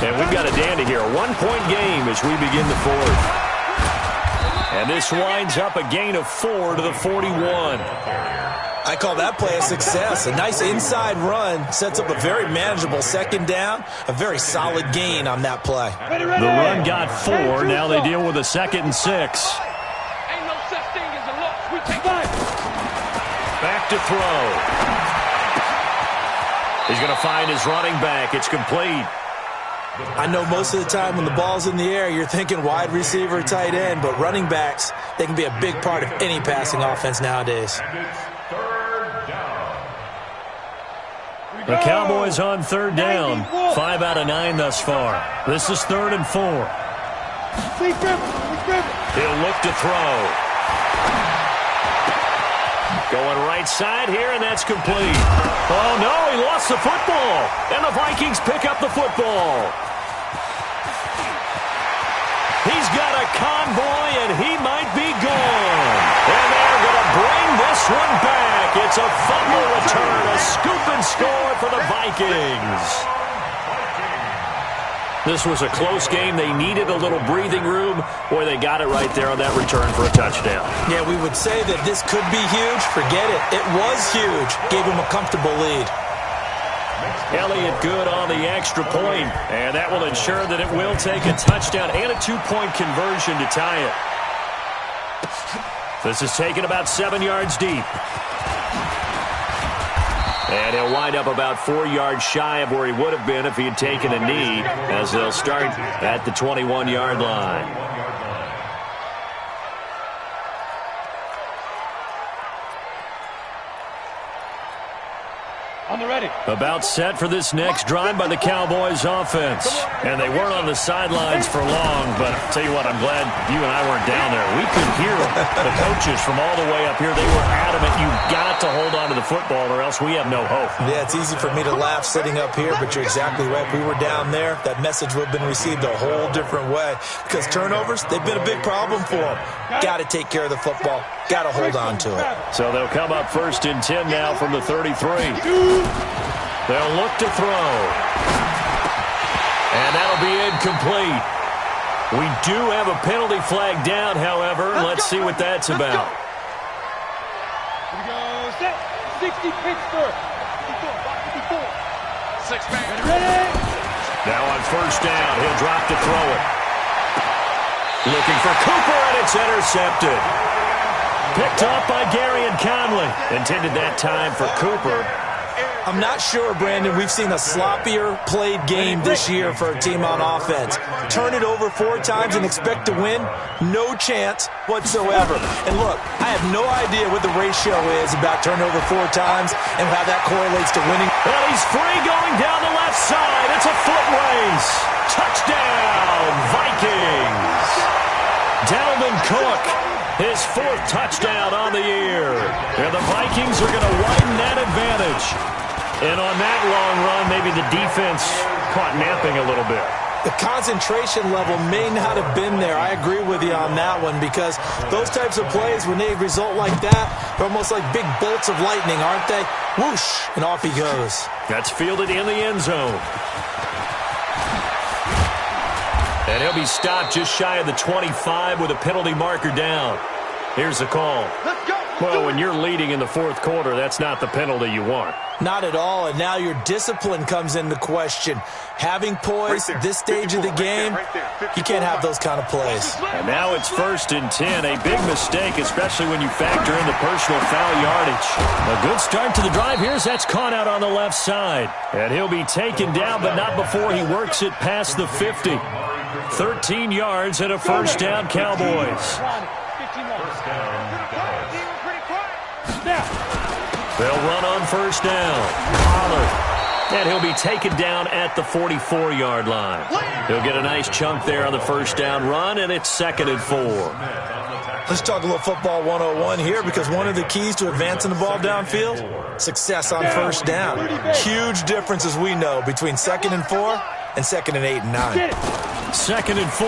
And we've got a dandy here. A 1-point game as we begin the 4th. And this winds up a gain of 4 to the 41. I call that play a success. A nice inside run sets up a very manageable second down. A very solid gain on that play. Ready, ready. The run got 4. Now they deal with a 2nd and 6. Ain't no such thing as a loss. We take 5. Back to throw. He's going to find his running back. It's complete. I know most of the time when the ball's in the air, you're thinking wide receiver, tight end, but running backs, they can be a big part of any passing offense nowadays. The Cowboys on third down. 5 out of 9 thus far. This is 3rd and 4. He'll look to throw. Going right side here, and that's complete. Oh, no, he lost the football. And the Vikings pick up the football. He's got a convoy, and he might be gone. And they're going to bring this one back. It's It's a fumble return, a scoop and score for the Vikings. This was a close game. They needed a little breathing room. Boy, they got it right there on that return for a touchdown. Yeah, we would say that this could be huge. Forget it. It was huge. Gave him a comfortable lead. Elliott good on the extra point, and that will ensure that it will take a touchdown and a two-point conversion to tie it. This is taken about 7 yards deep. And he'll wind up about 4 yards shy of where he would have been if he had taken a knee, as they'll start at the 21-yard line. On the ready. About set for this next drive by the Cowboys offense. And they weren't on the sidelines for long, but I'll tell you what, I'm glad you and I weren't down there. We could hear the coaches from all the way up here. They were adamant, you've got to hold on to the football or else we have no hope. Yeah, it's easy for me to laugh sitting up here, but you're exactly right. If we were down there, that message would have been received a whole different way. Because turnovers, they've been a big problem for them. Got to take care of the football. Got to hold on to it. So they'll come up 1st and 10 now from the 33. They'll look to throw. And that'll be incomplete. We do have a penalty flag down, however. Let's see what that's about. Here we go. Set. 60 Pittsburgh. 6-man. Ready? Now on 1st down, he'll drop to throw it. Looking for Cooper, and it's intercepted. Picked off by Gary and Conley. Intended that time for Cooper. I'm not sure, Brandon, we've seen a sloppier played game this year for a team on offense. Turn it over 4 times and expect to win? No chance whatsoever. And look, I have no idea what the ratio is about turnover 4 times and how that correlates to winning. Well, he's free going down the left side. It's a foot race. Touchdown, Vikings. Dalvin Cook, his 4th touchdown on the year. And the Vikings are going to widen that advantage. And on that long run, maybe the defense caught napping a little bit. The concentration level may not have been there. I agree with you on that one because those types of plays, when they result like that, they're almost like big bolts of lightning, aren't they? Whoosh, and off he goes. That's fielded in the end zone. And he'll be stopped just shy of the 25 with a penalty marker down. Here's the call. Let's go. Well, when you're leading in the 4th quarter, that's not the penalty you want. Not at all, and now your discipline comes into question. Having poise at this stage of the game, you can't have those kind of plays. And now it's 1st and 10, a big mistake, especially when you factor in the personal foul yardage. A good start to the drive here as that's caught out on the left side. And he'll be taken down, but not before he works it past the 50. 13 yards and a 1st down, Cowboys. They'll run on 1st down. Pollard. And he'll be taken down at the 44-yard line. He'll get a nice chunk there on the 1st down run, and it's 2nd and 4. Let's talk a little football 101 here because one of the keys to advancing the ball downfield, success on 1st down. Huge difference, as we know, between 2nd and 4 and 2nd and 8 and 9. 2nd and 4.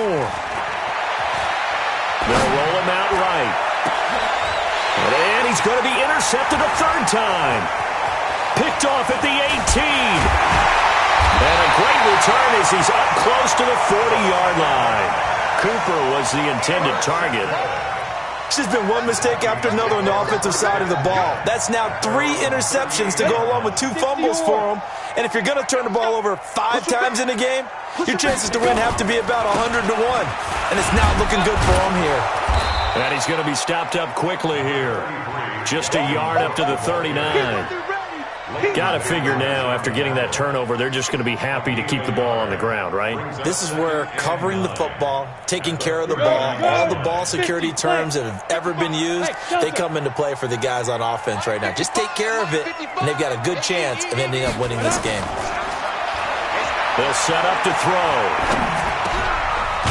They'll roll him out right. And he's going to be intercepted a 3rd time. Picked off at the 18. And a great return as he's up close to the 40-yard line. Cooper was the intended target. It's just been one mistake after another on the offensive side of the ball. That's now 3 interceptions to go along with 2 fumbles for him. And if you're going to turn the ball over 5 times in a game, your chances to win have to be about 100 to 1. And it's not looking good for him here. And he's going to be stopped up quickly here. Just a yard up to the 39. Got to figure now, after getting that turnover, they're just going to be happy to keep the ball on the ground, right? This is where covering the football, taking care of the ball, all the ball security terms that have ever been used, they come into play for the guys on offense right now. Just take care of it, and they've got a good chance of ending up winning this game. They'll set up to throw.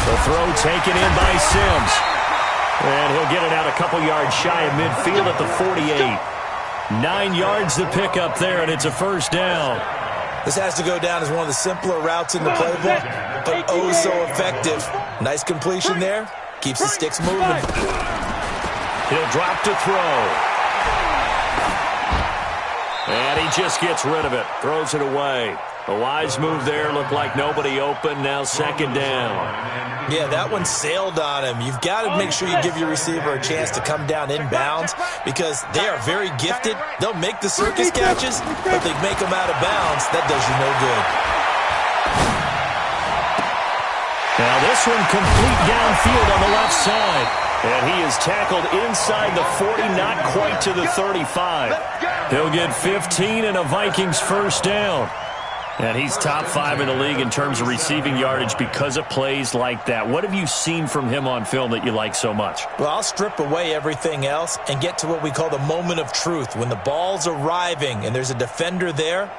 The throw taken in by Sims. And he'll get it out a couple yards shy of midfield at the 48. 9 yards to pick up there, and it's a 1st down. This has to go down as one of the simpler routes in the playbook, but oh so effective. Nice completion there. Keeps the sticks moving. He'll drop to throw. he just gets rid of it, throws it away. A wise move there. Looked like nobody open. Now second down. Yeah, that one sailed on him. You've got to make sure you give your receiver a chance to come down inbounds because they are very gifted. They'll make the circus catches, but they make them out of bounds. That does you no good. Now this one complete downfield on the left side. And he is tackled inside the 40, not quite to the 35. He'll get 15 and a Vikings first down. And he's top 5 in the league in terms of receiving yardage because of plays like that. What have you seen from him on film that you like so much? Well, I'll strip away everything else and get to what we call the moment of truth. When the ball's arriving and there's a defender there,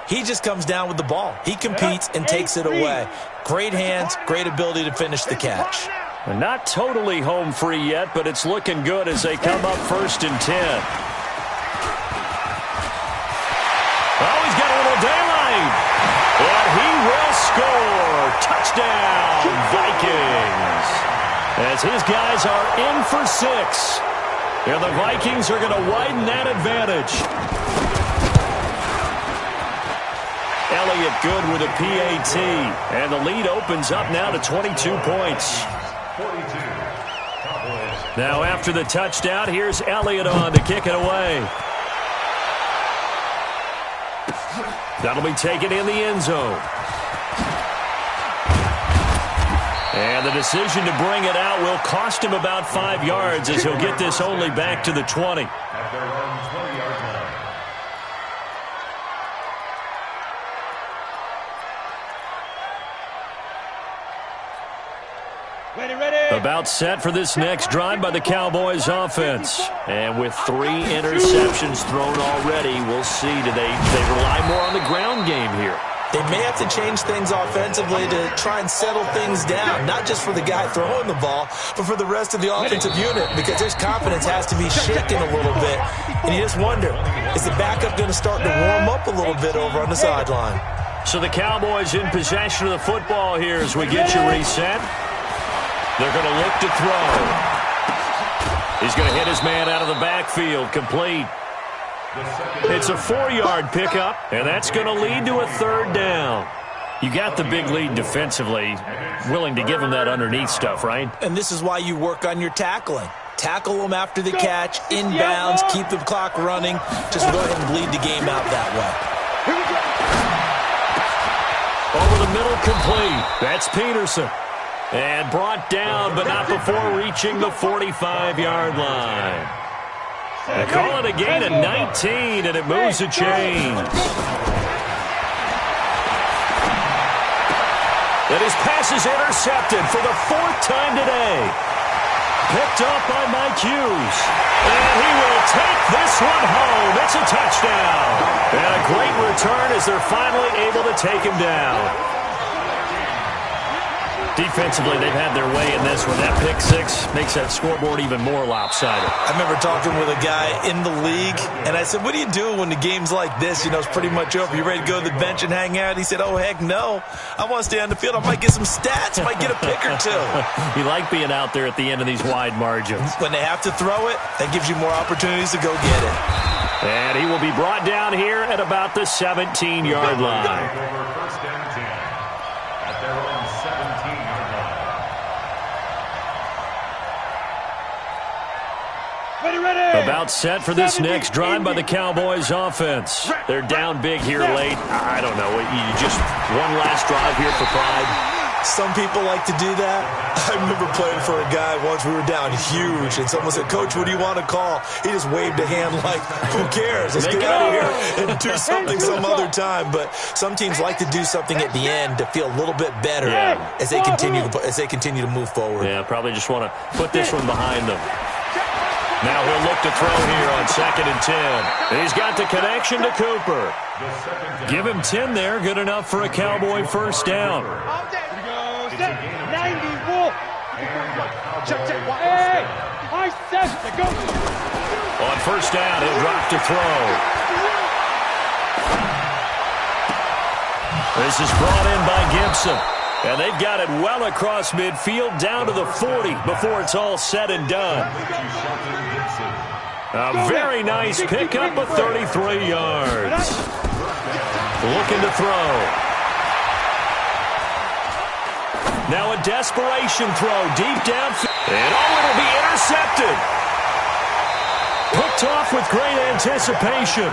he just comes down with the ball. He competes and takes it away. Great hands, great ability to finish the catch. And not totally home free yet, but it's looking good as they come up 1st and 10. Oh, he's got a little daylight. And he will score. Touchdown, Vikings. As his guys are in for 6. And the Vikings are going to widen that advantage. Elliott good with a PAT. And the lead opens up now to 22 points. 42. Now after the touchdown, here's Elliott on to kick it away. That'll be taken in the end zone. And the decision to bring it out will cost him about 5 yards as he'll get this only back to the 20. At their own 20-yard line. About set for this next drive by the Cowboys offense. And with 3 interceptions thrown already, we'll see. Do they rely more on the ground game here? They may have to change things offensively to try and settle things down, not just for the guy throwing the ball, but for the rest of the offensive unit, because his confidence has to be shaken a little bit. And you just wonder, is the backup going to start to warm up a little bit over on the sideline? So the Cowboys in possession of the football here as we get you reset. They're going to look to throw. He's going to hit his man out of the backfield, complete. It's a 4-yard pickup, and that's going to lead to a 3rd down. You got the big lead defensively, willing to give them that underneath stuff, right? And this is why you work on your tackling. Tackle them after the catch, inbounds, keep the clock running. Just go ahead and bleed the game out that way. Over the middle, complete. That's Peterson. And brought down, but not before reaching the 45-yard line. They call it a gain of 19, and it moves the chains. And his pass is intercepted for the 4th time today. Picked up by Mike Hughes. And he will take this one home. It's a touchdown. And a great return as they're finally able to take him down. Defensively, they've had their way in this one. That pick 6 makes that scoreboard even more lopsided. I remember talking with a guy in the league, and I said, what do you do when the game's like this? You know, it's pretty much over. You ready to go to the bench and hang out? He said, oh, heck no. I want to stay on the field. I might get some stats. Might get a pick or 2. You like being out there at the end of these wide margins. When they have to throw it, that gives you more opportunities to go get it. And he will be brought down here at about the 17-yard line. First down 10 at their own 17-yard line. About set for this next drive by the Cowboys offense. They're down big here late. I don't know. You just one last drive here for pride. Some people like to do that. I remember playing for a guy once. We were down huge, and someone said, Coach, what do you want to call? He just waved a hand like, who cares? Let's get out of here and do something some other time. But some teams like to do something at the end to feel a little bit better as they continue to move forward. Yeah, probably just want to put this one behind them. Now he'll look to throw here on 2nd and 10. And he's got the connection to Cooper. Give him 10 there. Good enough for a Cowboy first down. Set 90, Wolf. Check, walk. Hey, I said to go. On first down, he'll drop to throw. This is brought in by Gibson. And they've got it well across midfield down to the 40 before it's all said and done. A very nice pickup of 33 yards. Looking to throw. Now a desperation throw deep downfield. And it'll be intercepted. Picked off with great anticipation.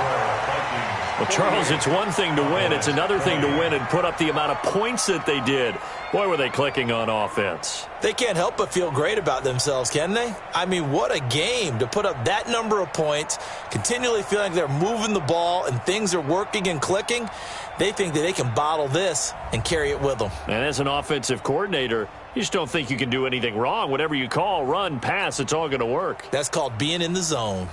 Well, Charles, it's one thing to win. It's another thing to win and put up the amount of points that they did. Boy, were they clicking on offense. They can't help but feel great about themselves, can they? I mean, what a game to put up that number of points, continually feeling like they're moving the ball and things are working and clicking. They think that they can bottle this and carry it with them. And as an offensive coordinator, you just don't think you can do anything wrong. Whatever you call, run, pass, it's all going to work. That's called being in the zone.